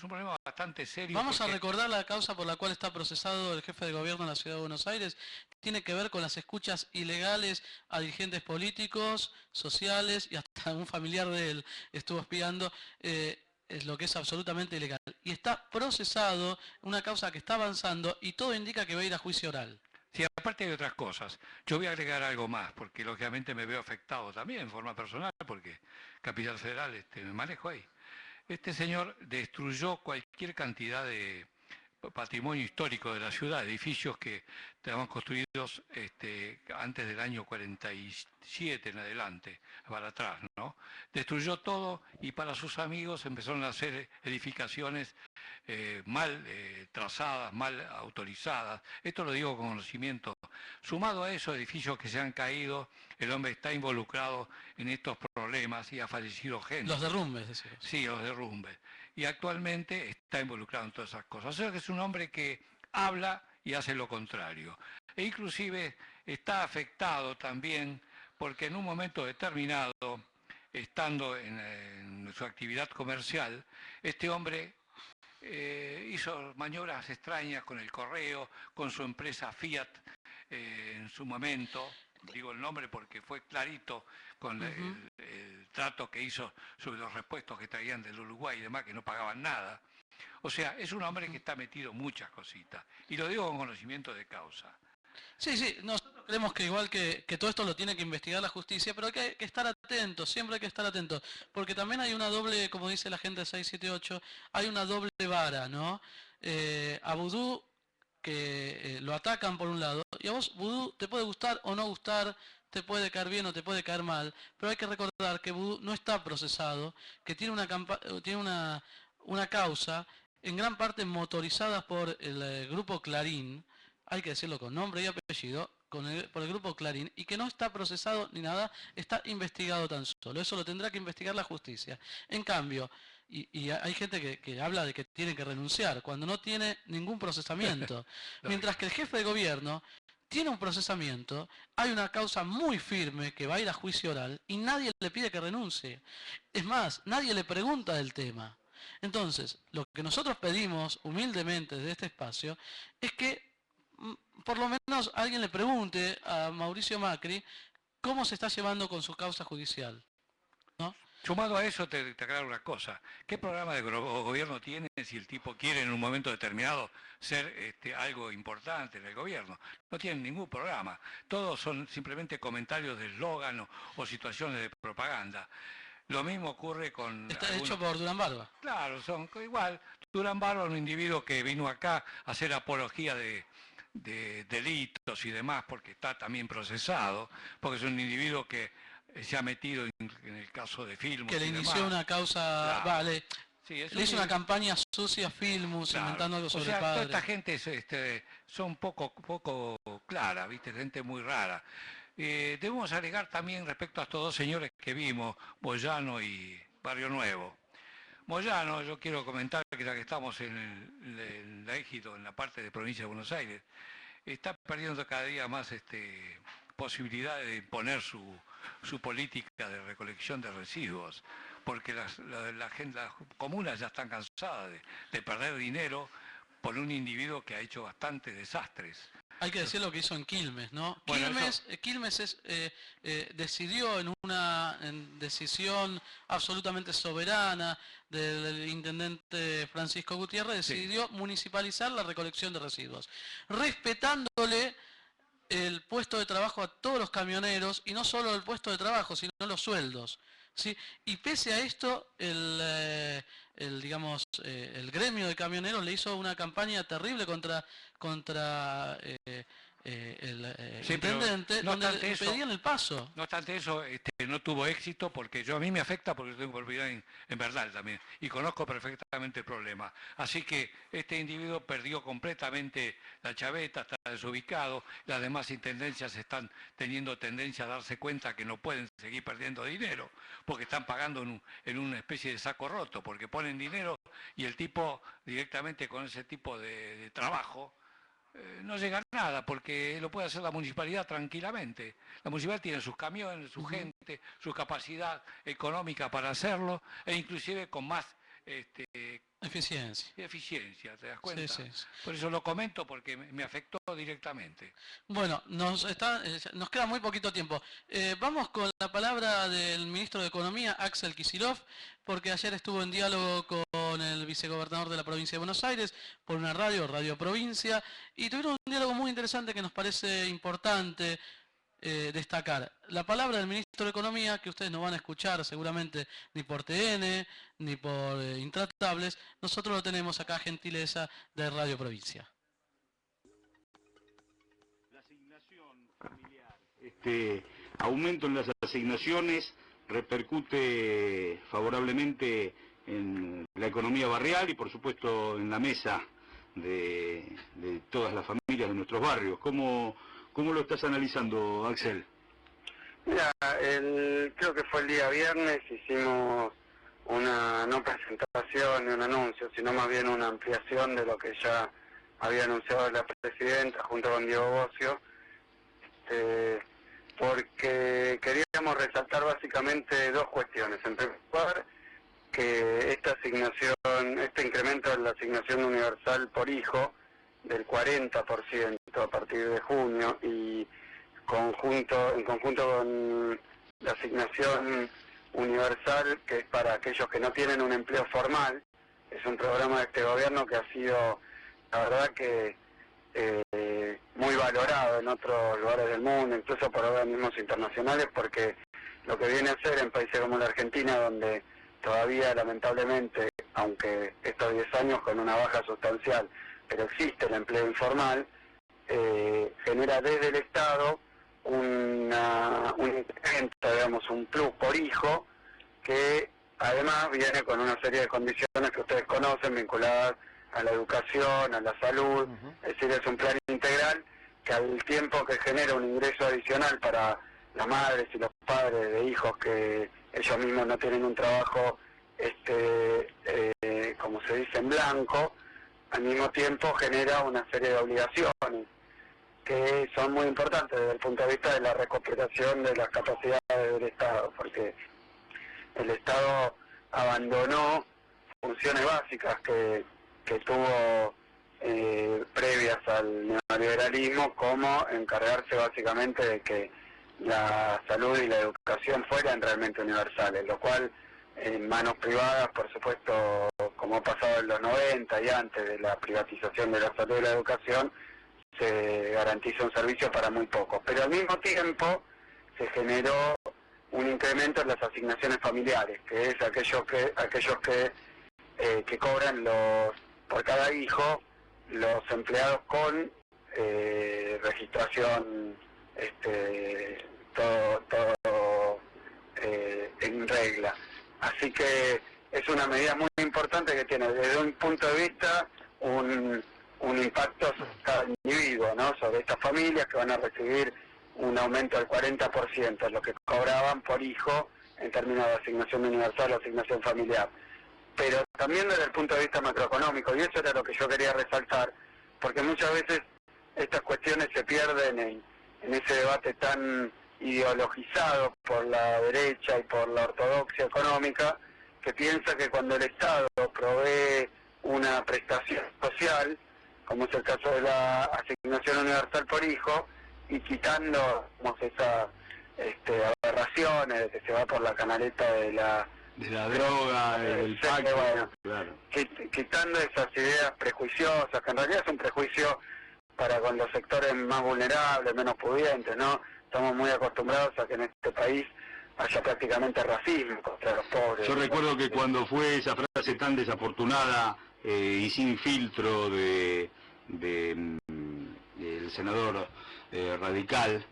un problema bastante serio. Vamos a recordar la causa por la cual está procesado el jefe de gobierno de la Ciudad de Buenos Aires. Tiene que ver con las escuchas ilegales a dirigentes políticos, sociales, y hasta un familiar de él estuvo espiando. Es lo que es absolutamente ilegal. Y está procesado, una causa que está avanzando, y todo indica que va a ir a juicio oral. Sí, aparte de otras cosas, yo voy a agregar algo más, porque lógicamente me veo afectado también en forma personal, porque Capital Federal me manejo ahí. Este señor destruyó cualquier cantidad de patrimonio histórico de la ciudad, edificios que estaban construidos antes del año 47 en adelante, para atrás, ¿no? Destruyó todo y para sus amigos empezaron a hacer edificaciones mal trazadas, mal autorizadas. Esto lo digo con conocimiento. Sumado a esos edificios que se han caído, el hombre está involucrado en estos problemas y ha fallecido gente. Los derrumbes, decimos. Sí, los derrumbes. Y actualmente está involucrado en todas esas cosas. O sea que es un hombre que habla y hace lo contrario. E inclusive está afectado también porque en un momento determinado, estando en su actividad comercial, este hombre hizo maniobras extrañas con el correo, con su empresa Fiat en su momento. Digo el nombre porque fue clarito con el trato que hizo sobre los repuestos que traían del Uruguay y demás, que no pagaban nada. O sea, es un hombre que está metido en muchas cositas. Y lo digo con conocimiento de causa. Sí, nosotros creemos que igual que todo esto lo tiene que investigar la justicia, pero hay que estar atentos, siempre hay que estar atentos, porque también hay una doble, como dice la gente de 678, hay una doble vara, ¿no? A Vudú, que lo atacan por un lado, y a vos Vudú te puede gustar o no gustar, te puede caer bien o te puede caer mal, pero hay que recordar que Vudú no está procesado, que tiene una causa en gran parte motorizada por el grupo Clarín, hay que decirlo con nombre y apellido, por el grupo Clarín, y que no está procesado ni nada, está investigado tan solo. Eso lo tendrá que investigar la justicia. En cambio, y hay gente que habla de que tiene que renunciar cuando no tiene ningún procesamiento. Mientras que el jefe de gobierno tiene un procesamiento, hay una causa muy firme que va a ir a juicio oral y nadie le pide que renuncie. Es más, nadie le pregunta del tema. Entonces, lo que nosotros pedimos humildemente desde este espacio es que por lo menos alguien le pregunte a Mauricio Macri cómo se está llevando con su causa judicial, ¿no? Sumado a eso, te aclaro una cosa. ¿Qué programa de gobierno tiene si el tipo quiere en un momento determinado ser algo importante en el gobierno? No tienen ningún programa. Todos son simplemente comentarios de eslogan o situaciones de propaganda. Lo mismo ocurre con... Está hecho por Durán Barba. Claro, son igual. Durán Barba es un individuo que vino acá a hacer apología de delitos y demás, porque está también procesado, porque es un individuo que se ha metido en el caso de Filmus. Que le inició una causa, claro. vale, Sí, le hizo una campaña sucia a Filmus, claro, inventando algo sobre o sea, el padre. toda esta gente son poco clara, ¿viste? Gente muy rara. Debemos agregar también respecto a estos dos señores que vimos, Moyano y Barrio Nuevo. Moyano, yo quiero comentar que ya que estamos en la Égido, en la parte de provincia de Buenos Aires, está perdiendo cada día más posibilidades de imponer su política de recolección de residuos, porque las comunas ya están cansadas de perder dinero por un individuo que ha hecho bastantes desastres. Hay que decir lo que hizo en Quilmes, ¿no? Bueno, Quilmes decidió en una decisión absolutamente soberana del intendente Francisco Gutiérrez, decidió municipalizar la recolección de residuos, respetándole el puesto de trabajo a todos los camioneros, y no solo el puesto de trabajo, sino los sueldos, ¿sí? Y pese a esto, el gremio de camioneros le hizo una campaña terrible contra el intendente, donde le impedían el paso. No obstante eso, no tuvo éxito, porque a mí me afecta porque yo tengo propiedad en Bernal también, y conozco perfectamente el problema. Así que este individuo perdió completamente la chaveta, está desubicado, las demás intendencias están teniendo tendencia a darse cuenta que no pueden seguir perdiendo dinero, porque están pagando en una especie de saco roto, porque ponen dinero y el tipo directamente con ese tipo de trabajo no llega a nada, porque lo puede hacer la municipalidad tranquilamente. La municipalidad tiene sus camiones, su gente, su capacidad económica para hacerlo, e inclusive con más eficiencia, ¿te das cuenta? Sí, sí. Por eso lo comento, porque me afectó directamente. Bueno, nos queda muy poquito tiempo. Vamos con la palabra del ministro de Economía, Axel Kicillof, porque ayer estuvo en diálogo con el vicegobernador de la provincia de Buenos Aires por una Radio Provincia, y tuvieron un diálogo muy interesante que nos parece importante destacar. La palabra del ministro de Economía, que ustedes no van a escuchar seguramente ni por TN, ni por Intratables, nosotros lo tenemos acá, gentileza de Radio Provincia. La asignación familiar, este aumento en las asignaciones repercute favorablemente en la economía barrial y por supuesto en la mesa de todas las familias de nuestros barrios. ¿Cómo lo estás analizando, Axel? Mira, creo que fue el día viernes, hicimos una no presentación ni un anuncio, sino más bien una ampliación de lo que ya había anunciado la presidenta junto con Diego Bocio, porque queríamos resaltar básicamente dos cuestiones. En primer lugar, que este incremento de la asignación universal por hijo del 40% a partir de junio, y en conjunto con la asignación universal, que es para aquellos que no tienen un empleo formal, es un programa de este gobierno que ha sido, la verdad que muy valorado en otros lugares del mundo, incluso por organismos internacionales, porque lo que viene a hacer en países como la Argentina, donde todavía lamentablemente, aunque estos 10 años con una baja sustancial, pero existe el empleo informal, genera desde el Estado un incremento, digamos, un plus por hijo, que además viene con una serie de condiciones que ustedes conocen, vinculadas a la educación, a la salud. Es decir, es un plan integral que al tiempo que genera un ingreso adicional para las madres y los padres de hijos que ellos mismos no tienen un trabajo, como se dice, en blanco, al mismo tiempo genera una serie de obligaciones que son muy importantes desde el punto de vista de la recuperación de las capacidades del Estado, porque el Estado abandonó funciones básicas que tuvo previas al neoliberalismo, como encargarse básicamente de que la salud y la educación fueran realmente universales, lo cual en manos privadas, por supuesto, como ha pasado en los 90 y antes de la privatización de la salud y la educación, se garantiza un servicio para muy pocos. Pero al mismo tiempo se generó un incremento en las asignaciones familiares, que es aquellos que cobran por cada hijo los empleados con registración, todo en regla. Así que es una medida muy importante que tiene desde un punto de vista un impacto sobre cada individuo, ¿no? Sobre estas familias que van a recibir un aumento del 40% de lo que cobraban por hijo en términos de asignación universal o asignación familiar. Pero también desde el punto de vista macroeconómico, y eso era lo que yo quería resaltar, porque muchas veces estas cuestiones se pierden en ese debate tan ideologizado por la derecha y por la ortodoxia económica, que piensa que cuando el Estado provee una prestación social, como es el caso de la asignación universal por hijo, y quitando esas aberraciones de que se va por la canaleta de la droga, del pacto, bueno, claro. Quitando esas ideas prejuiciosas, que en realidad es un prejuicio para con los sectores más vulnerables, menos pudientes, ¿no? Estamos muy acostumbrados a que en este país haya prácticamente racismo contra los pobres. Yo recuerdo que cuando fue esa frase tan desafortunada y sin filtro del senador radical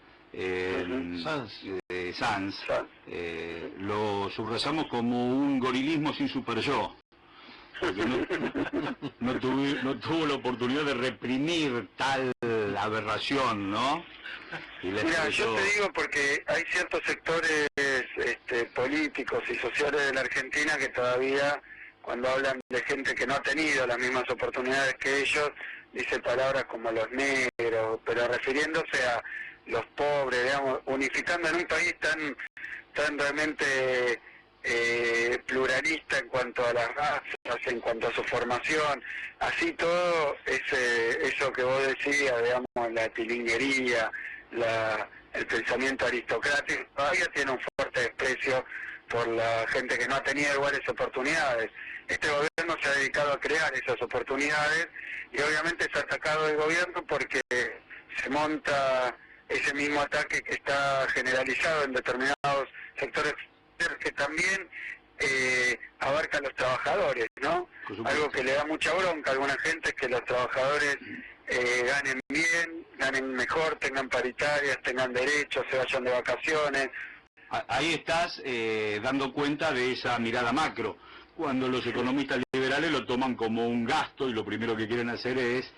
Sanz, lo subrayamos como un gorilismo sin super yo, porque no tuvo la oportunidad de reprimir tal aberración, ¿no? Mira, yo te digo porque hay ciertos sectores políticos y sociales de la Argentina que todavía, cuando hablan de gente que no ha tenido las mismas oportunidades que ellos, dicen palabras como los negros, pero refiriéndose a los pobres, digamos, unificando en un país tan realmente pluralista en cuanto a las razas, en cuanto a su formación, así todo eso que vos decías, digamos, la tilinguería, el pensamiento aristocrático, todavía tiene un fuerte desprecio por la gente que no ha tenido iguales oportunidades. Este gobierno se ha dedicado a crear esas oportunidades y obviamente es atacado el gobierno porque se monta ese mismo ataque que está generalizado en determinados sectores que también abarca a los trabajadores, ¿no? Algo que le da mucha bronca a alguna gente es que los trabajadores ganen bien, ganen mejor, tengan paritarias, tengan derechos, se vayan de vacaciones. Ahí estás dando cuenta de esa mirada macro, cuando los economistas liberales lo toman como un gasto y lo primero que quieren hacer es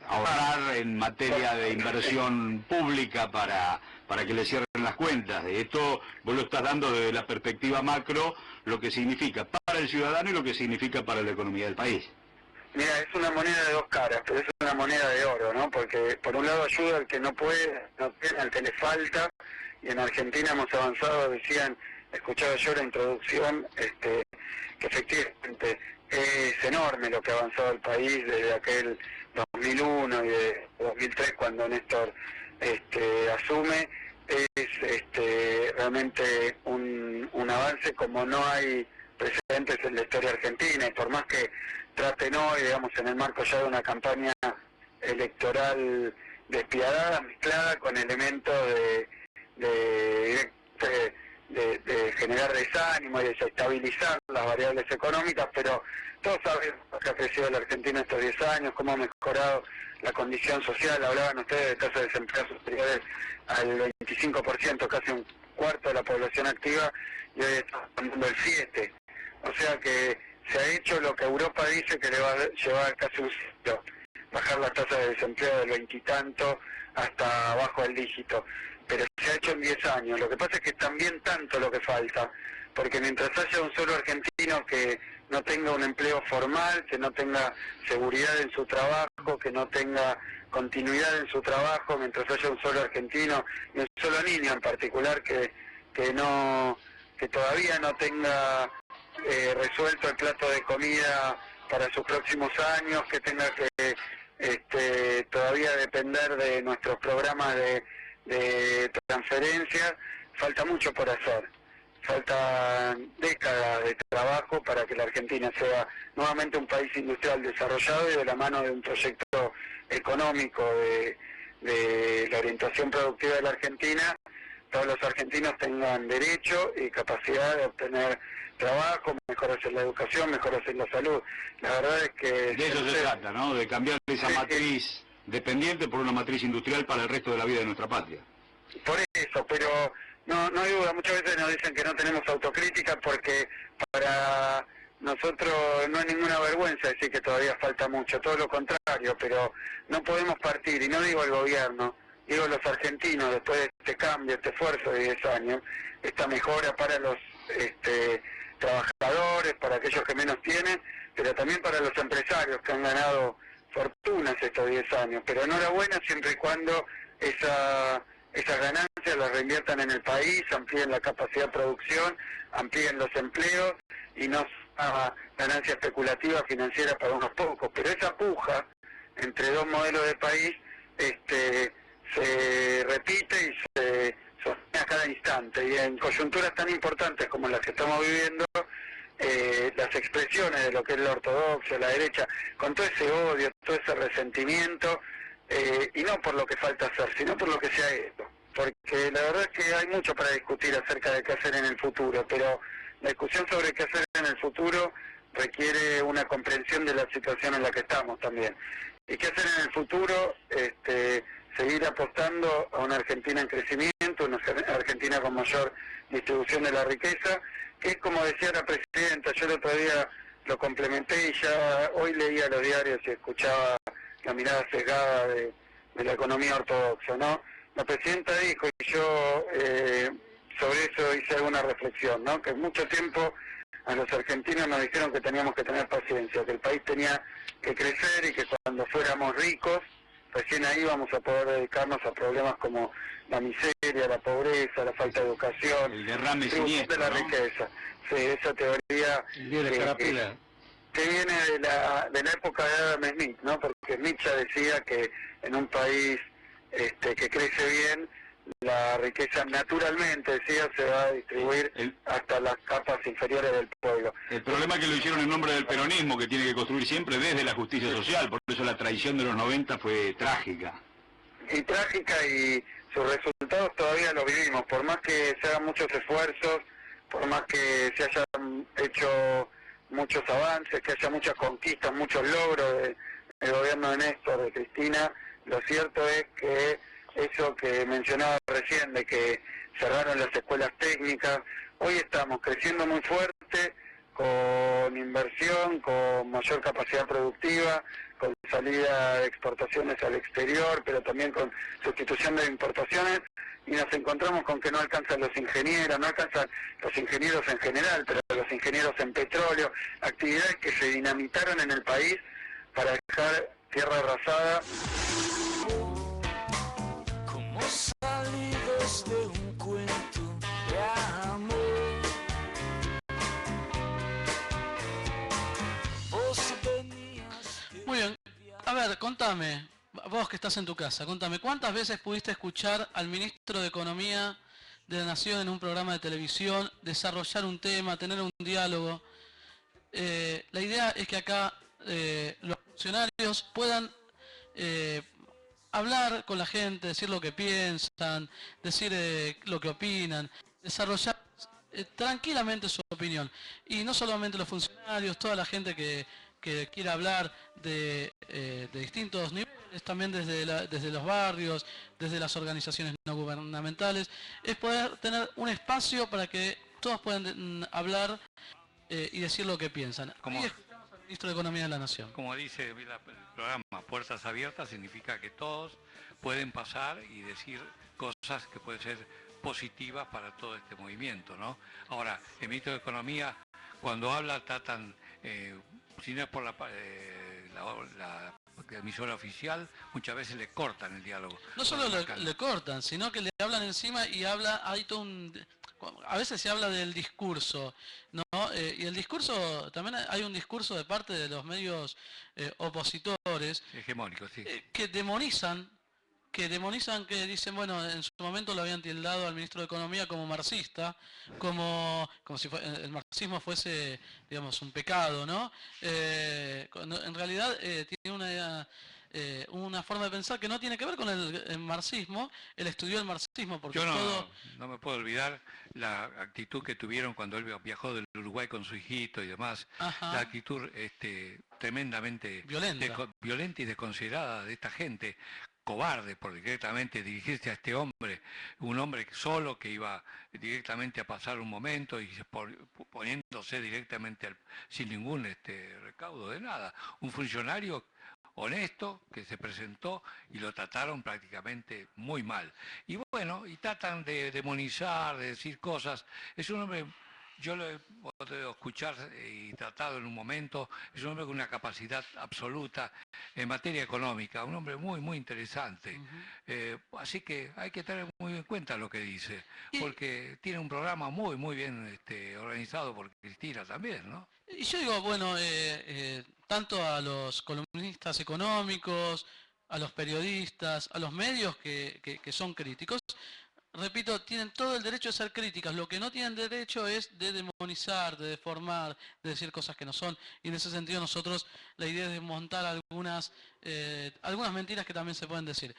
ahorrar en materia de inversión pública para que le cierren las cuentas. Esto vos lo estás dando desde la perspectiva macro, lo que significa para el ciudadano y lo que significa para la economía del país. Mira, es una moneda de dos caras, pero es una moneda de oro, ¿no? Porque por un lado ayuda al que no puede, no tiene, al que le falta, y en Argentina hemos avanzado, decían, escuchaba yo la introducción, que efectivamente es enorme lo que ha avanzado el país desde aquel 2001 y de 2003 cuando Néstor asume, es realmente un avance como no hay precedentes en la historia argentina, y por más que traten hoy, digamos, en el marco ya de una campaña electoral despiadada, mezclada con elementos de generar desánimo y desestabilizar las variables económicas, pero todos sabemos que ha crecido la Argentina estos 10 años, cómo ha mejorado la condición social. Hablaban ustedes de tasas de desempleo superiores al 25%, casi un cuarto de la población activa, y hoy está hablando del 7%. O sea que se ha hecho lo que Europa dice que le va a llevar casi un siglo, bajar las tasas de desempleo del 20 y tanto hasta abajo del dígito. Pero se ha hecho en 10 años. Lo que pasa es que también tanto lo que falta, porque mientras haya un solo argentino que no tenga un empleo formal, que no tenga seguridad en su trabajo, que no tenga continuidad en su trabajo, mientras haya un solo argentino y un solo niño en particular que todavía no tenga resuelto el plato de comida para sus próximos años, que tenga que todavía depender de nuestros programas de transferencias, falta mucho por hacer. Faltan décadas de trabajo para que la Argentina sea nuevamente un país industrial desarrollado y de la mano de un proyecto económico de la orientación productiva de la Argentina, todos los argentinos tengan derecho y capacidad de obtener trabajo, mejoras en la educación, mejoras en la salud. La verdad es que... De eso se trata, ¿no? De cambiar esa matriz dependiente por una matriz industrial para el resto de la vida de nuestra patria. Por eso, pero No hay duda, muchas veces nos dicen que no tenemos autocrítica porque para nosotros no es ninguna vergüenza decir que todavía falta mucho, todo lo contrario, pero no podemos partir, y no digo el gobierno, digo los argentinos, después de este cambio, este esfuerzo de 10 años, esta mejora para los trabajadores, para aquellos que menos tienen, pero también para los empresarios que han ganado fortunas estos 10 años. Pero enhorabuena siempre y cuando esas ganancias las reinviertan en el país, amplíen la capacidad de producción, amplíen los empleos y no sea ganancia especulativa financiera para unos pocos. Pero esa puja entre dos modelos de país se repite y se sostiene a cada instante. Y en coyunturas tan importantes como las que estamos viviendo, las expresiones de lo que es la ortodoxia, la derecha, con todo ese odio, todo ese resentimiento, y no por lo que falta hacer, sino por lo que se ha hecho. Porque la verdad es que hay mucho para discutir acerca de qué hacer en el futuro, pero la discusión sobre qué hacer en el futuro requiere una comprensión de la situación en la que estamos también. Y qué hacer en el futuro, seguir apostando a una Argentina en crecimiento, una Argentina con mayor distribución de la riqueza, que es como decía la presidenta, yo el otro día lo complementé y ya hoy leía los diarios y escuchaba la mirada sesgada de la economía ortodoxa, ¿no? La presidenta dijo, y yo sobre eso hice alguna reflexión, ¿no? Que mucho tiempo a los argentinos nos dijeron que teníamos que tener paciencia, que el país tenía que crecer y que cuando fuéramos ricos, recién ahí vamos a poder dedicarnos a problemas como la miseria, la pobreza, la falta de educación, el derrame siniestro, de la riqueza. Sí, esa teoría que viene de la época de Adam Smith, ¿no? Porque Smith ya decía que en un país que crece bien, la riqueza naturalmente, decía, se va a distribuir hasta las capas inferiores del pueblo. El problema es que lo hicieron en nombre del peronismo, que tiene que construir siempre desde la justicia social, por eso la traición de los 90 fue trágica. Y trágica, y sus resultados todavía los vivimos, por más que se hagan muchos esfuerzos, por más que se hayan hecho muchos avances, que haya muchas conquistas, muchos logros del gobierno de Néstor, de Cristina, lo cierto es que eso que mencionaba recién, de que cerraron las escuelas técnicas, hoy estamos creciendo muy fuerte, con inversión, con mayor capacidad productiva, con salida de exportaciones al exterior, pero también con sustitución de importaciones, y nos encontramos con que no alcanzan los ingenieros, no alcanzan los ingenieros en general, pero los ingenieros en petróleo, actividades que se dinamitaron en el país para dejar tierra arrasada. Como salidos de un cuento de amor. Vos venías. Muy bien. A ver, contame, vos que estás en tu casa, contame, ¿cuántas veces pudiste escuchar al ministro de Economía de la Nación en un programa de televisión, desarrollar un tema, tener un diálogo? La idea es que acá los funcionarios puedan hablar con la gente, decir lo que piensan, decir lo que opinan, desarrollar tranquilamente su opinión. Y no solamente los funcionarios, toda la gente que quiera hablar de distintos niveles, también desde los barrios, desde las organizaciones no gubernamentales, es poder tener un espacio para que todos puedan hablar y decir lo que piensan. Y escuchamos al ministro de Economía de la Nación. Como dice el programa, puertas abiertas significa que todos pueden pasar y decir cosas que pueden ser positivas para todo este movimiento, ¿no? Ahora, el ministro de Economía, cuando habla, tratan, si no es por la emisora oficial, muchas veces le cortan el diálogo. No solo le cortan, sino que le hablan encima y hay todo a veces se habla del discurso, ¿no? Y el discurso, también hay un discurso de parte de los medios opositores, hegemónicos, sí, que demonizan, que dicen, bueno, en su momento lo habían tildado al ministro de Economía como marxista, como si el marxismo fuese, digamos, un pecado, ¿no? En realidad tiene una forma de pensar que no tiene que ver con el marxismo. Él estudió el marxismo porque yo no me puedo olvidar la actitud que tuvieron cuando él viajó del Uruguay con su hijito y demás. Ajá. La actitud tremendamente violenta y desconsiderada de esta gente, cobarde por directamente dirigirse a este hombre, un hombre solo que iba directamente a pasar un momento y poniéndose directamente sin ningún recaudo de nada. Un funcionario honesto que se presentó y lo trataron prácticamente muy mal. Y bueno, y tratan de demonizar, de decir cosas. Es un hombre, yo lo he podido escuchar y tratado en un momento, es un hombre con una capacidad absoluta en materia económica, un hombre muy, muy interesante. Así que hay que tener muy en cuenta lo que dice, porque tiene un programa muy, muy bien organizado por Cristina también, ¿no? Y yo digo, bueno, tanto a los columnistas económicos, a los periodistas, a los medios que son críticos, repito, tienen todo el derecho de ser críticas. Lo que no tienen derecho es de demonizar, de deformar, de decir cosas que no son. Y en ese sentido nosotros, la idea es desmontar algunas mentiras que también se pueden decir.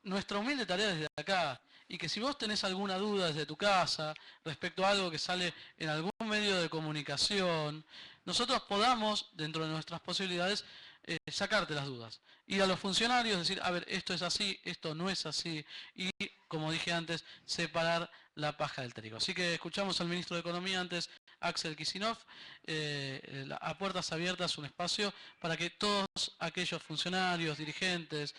Nuestra humilde tarea desde acá, y que si vos tenés alguna duda desde tu casa respecto a algo que sale en algún medio de comunicación, nosotros podamos, dentro de nuestras posibilidades, sacarte las dudas. Ir a los funcionarios, decir, a ver, esto es así, esto no es así, y, como dije antes, separar la paja del trigo. Así que escuchamos al ministro de Economía antes, Axel Kicillof, a puertas abiertas un espacio para que todos aquellos funcionarios, dirigentes,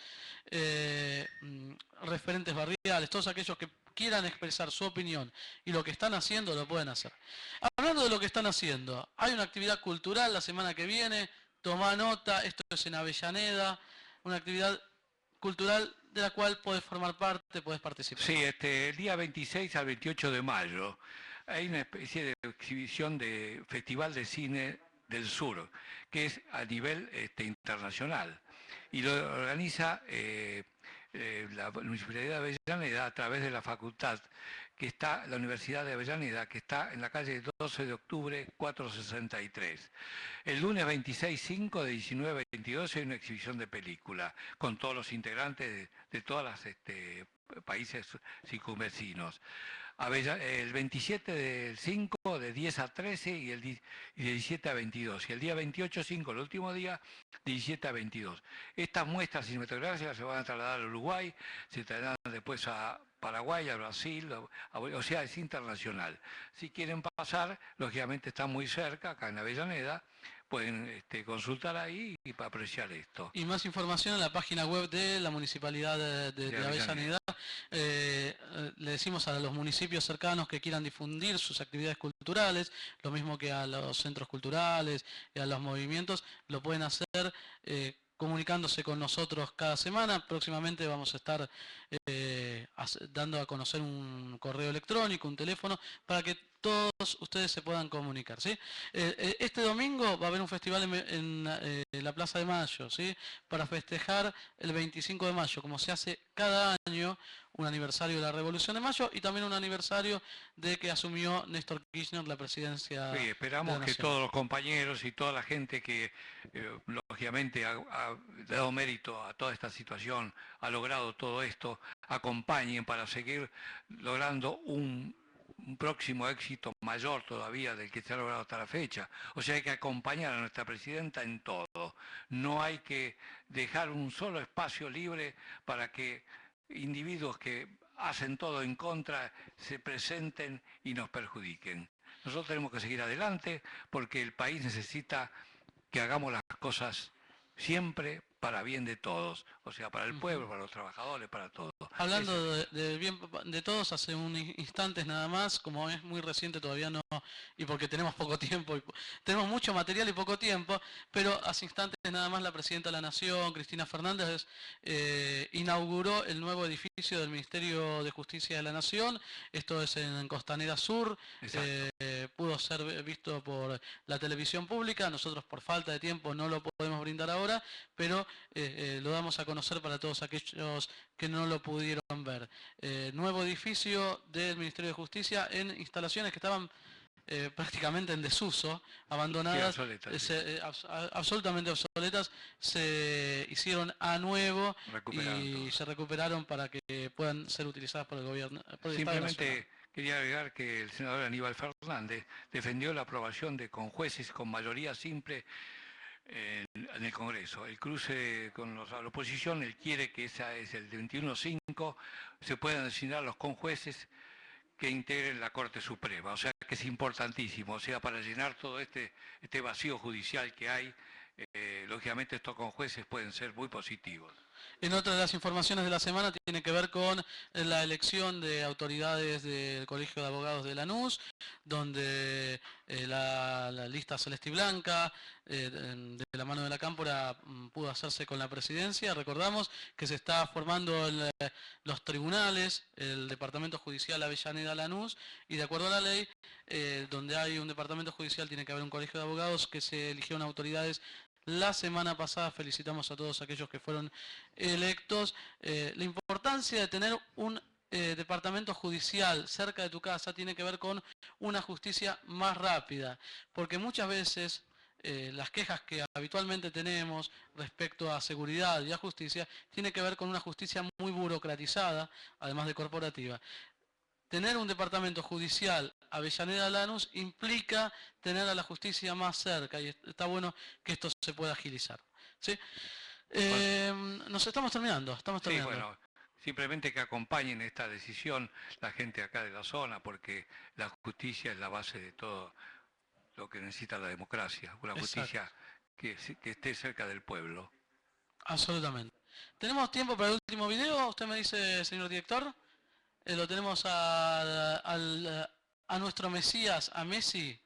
referentes barriales, todos aquellos que quieran expresar su opinión y lo que están haciendo, lo pueden hacer. Hablando de lo que están haciendo, hay una actividad cultural la semana que viene, tomá nota, esto es en Avellaneda, una actividad cultural de la cual podés formar parte, podés participar. Sí, el día 26 al 28 de mayo hay una especie de exhibición de Festival de Cine del Sur, que es a nivel internacional, y lo organiza la Municipalidad de Avellaneda a través de la facultad, que está, la Universidad de Avellaneda, que está en la calle 12 de octubre 463. El lunes 26/5 de 19 a 22 hay una exhibición de película con todos los integrantes de todos los países circunvecinos. El 27 del 5 de 10 a 13 y de 17 a 22. Y el día 28/5, el último día, de 17 a 22. Estas muestras cinematográficas se van a trasladar a Uruguay, se trasladan después a Paraguay, a Brasil, o sea, es internacional. Si quieren pasar, lógicamente está muy cerca, acá en Avellaneda, pueden consultar ahí y para apreciar esto. Y más información en la página web de la Municipalidad de Avellaneda. Le decimos a los municipios cercanos que quieran difundir sus actividades culturales, lo mismo que a los centros culturales y a los movimientos, lo pueden hacer comunicándose con nosotros cada semana. Próximamente vamos a estar dando a conocer un correo electrónico, un teléfono, para que todos ustedes se puedan comunicar, ¿sí? Este domingo va a haber un festival en la Plaza de Mayo, ¿sí? Para festejar el 25 de mayo, como se hace cada año, un aniversario de la Revolución de Mayo y también un aniversario de que asumió Néstor Kirchner la presidencia. Sí, esperamos que todos los compañeros y toda la gente que lógicamente ha dado mérito a toda esta situación, ha logrado todo esto, acompañen para seguir logrando un próximo éxito mayor todavía del que se ha logrado hasta la fecha. O sea, hay que acompañar a nuestra presidenta en todo. No hay que dejar un solo espacio libre para que individuos que hacen todo en contra se presenten y nos perjudiquen. Nosotros tenemos que seguir adelante porque el país necesita que hagamos las cosas siempre para bien de todos, o sea, para el pueblo, para los trabajadores, para todos. Hablando de bien de todos, hace unos instantes nada más, como es muy reciente todavía no, y porque tenemos poco tiempo, tenemos mucho material y poco tiempo, pero hace instantes nada más la Presidenta de la Nación, Cristina Fernández, inauguró el nuevo edificio del Ministerio de Justicia de la Nación. Esto es en Costanera Sur, pudo ser visto por la televisión pública. Nosotros por falta de tiempo no lo podemos brindar ahora, pero lo damos a conocer para todos aquellos que no lo pudieron ver. Nuevo edificio del Ministerio de Justicia en instalaciones que estaban prácticamente en desuso, abandonadas, sí, obsoletas, absolutamente obsoletas, se hicieron a nuevo y se recuperaron para que puedan ser utilizadas por el gobierno. Por el Simplemente quería agregar que el senador Aníbal Fernández defendió la aprobación con jueces con mayoría simple en el Congreso. El cruce con la oposición, él quiere que esa es el 21-5, se puedan designar los conjueces que integren la Corte Suprema. O sea que es importantísimo, o sea, para llenar todo este vacío judicial que hay, lógicamente estos conjueces pueden ser muy positivos. En otra de las informaciones de la semana tiene que ver con la elección de autoridades del Colegio de Abogados de Lanús, donde la lista celeste y blanca de la mano de la Cámpora pudo hacerse con la presidencia. Recordamos que se está formando los tribunales, el Departamento Judicial Avellaneda Lanús, y de acuerdo a la ley, donde hay un departamento judicial tiene que haber un colegio de abogados, que se eligieron autoridades la semana pasada. Felicitamos a todos aquellos que fueron electos. La importancia de tener un departamento judicial cerca de tu casa tiene que ver con una justicia más rápida, porque muchas veces las quejas que habitualmente tenemos respecto a seguridad y a justicia tiene que ver con una justicia muy burocratizada, además de corporativa. Tener un departamento judicial Avellaneda Lanús implica tener a la justicia más cerca, y está bueno que esto se pueda agilizar. ¿Sí? Nos estamos terminando. Sí, bueno, simplemente que acompañen esta decisión la gente acá de la zona, porque la justicia es la base de todo lo que necesita la democracia, una justicia que esté cerca del pueblo. Absolutamente. ¿Tenemos tiempo para el último video? Usted me dice, señor director. Lo tenemos a nuestro Mesías, a Messi.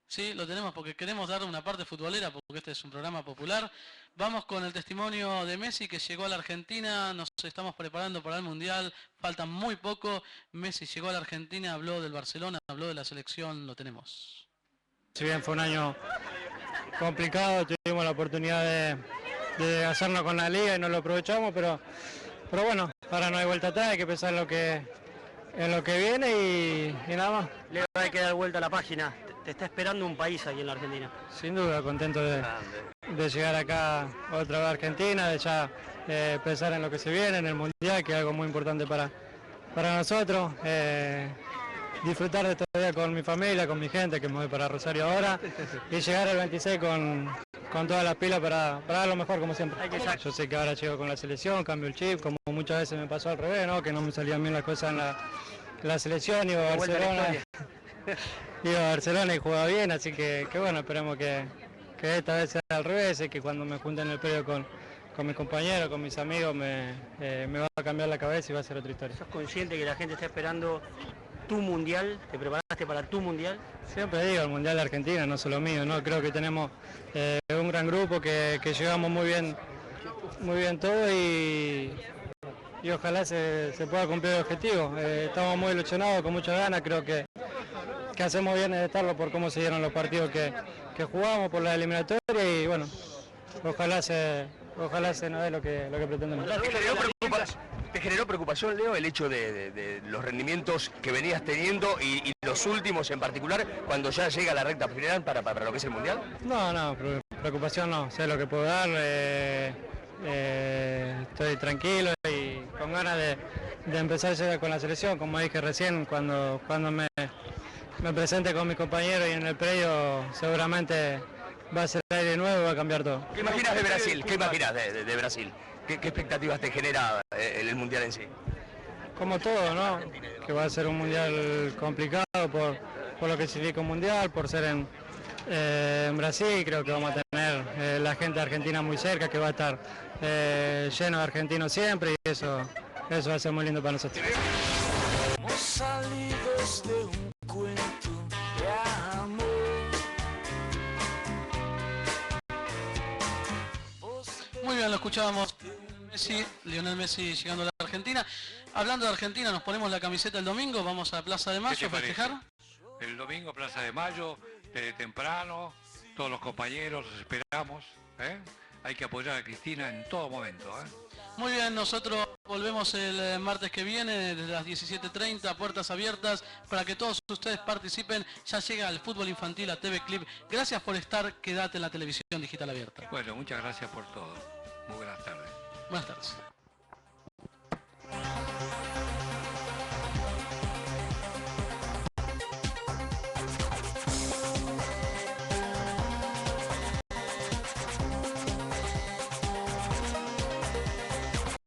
Sí, lo tenemos porque queremos dar una parte futbolera, porque este es un programa popular. Vamos con el testimonio de Messi, que llegó a la Argentina. Nos estamos preparando para el Mundial, falta muy poco. Messi llegó a la Argentina, habló del Barcelona, habló de la selección, lo tenemos. Si bien fue un año complicado, tuvimos la oportunidad de hacernos con la liga y no lo aprovechamos, pero bueno, ahora no hay vuelta atrás, hay que pensar en lo que viene y nada más. Leo, hay que dar vuelta a la página. Te está esperando un país aquí en la Argentina. Sin duda, contento de llegar acá otra vez a Argentina, de ya pensar en lo que se viene, en el Mundial, que es algo muy importante para nosotros. Disfrutar de este día con mi familia, con mi gente, que me voy para Rosario ahora, y llegar el 26 con todas las pilas para dar lo mejor como siempre. Yo sé que ahora llego con la selección, cambio el chip, como muchas veces me pasó al revés, ¿no? Que no me salían bien las cosas en la selección, iba a Barcelona y jugaba bien, así que bueno, esperemos que esta vez sea al revés, y que cuando me junte en el predio con mis compañeros, con mis amigos, me va a cambiar la cabeza y va a ser otra historia. ¿Sos consciente que la gente está esperando tu Mundial? ¿Te preparaste para tu Mundial? Siempre digo, el Mundial de Argentina, no solo mío, ¿no? Creo que tenemos un gran grupo, que llevamos muy bien todo y ojalá se pueda cumplir el objetivo. Estamos muy ilusionados, con muchas ganas, creo que hacemos bien de estarlo por cómo se dieron los partidos que jugamos, por la eliminatoria, y bueno, ojalá se nos dé lo que pretendemos. ¿Te generó preocupación, Leo, el hecho de los rendimientos que venías teniendo y los últimos en particular, cuando ya llega la recta final para lo que es el Mundial? No, preocupación no, sé lo que puedo dar, estoy tranquilo y con ganas de empezar ya con la selección, como dije recién, cuando me presente con mis compañeros y en el predio, seguramente va a ser aire nuevo y va a cambiar todo. ¿Qué imaginas de Brasil? ¿Qué imaginas de Brasil? ¿Qué expectativas te genera el Mundial en sí? Como todo, ¿no? Que va a ser un Mundial complicado por lo que significa un Mundial, por ser en Brasil. Creo que vamos a tener la gente de Argentina muy cerca, que va a estar lleno de argentinos siempre, y eso va a ser muy lindo para nosotros. Somos salidos de un cuento de amor. Muy bien, lo escuchábamos. Lionel Messi llegando a la Argentina. Hablando de Argentina, nos ponemos la camiseta el domingo, vamos a Plaza de Mayo a festejar. El domingo, Plaza de Mayo, desde temprano, todos los compañeros los esperamos. Hay que apoyar a Cristina en todo momento. Muy bien, nosotros volvemos el martes que viene desde las 17:30, puertas abiertas para que todos ustedes participen. Ya llega el fútbol infantil a TV Clip. Gracias por estar, quédate en la televisión digital abierta. Bueno, muchas gracias por todo. Muy buenas tardes. Buenas tardes.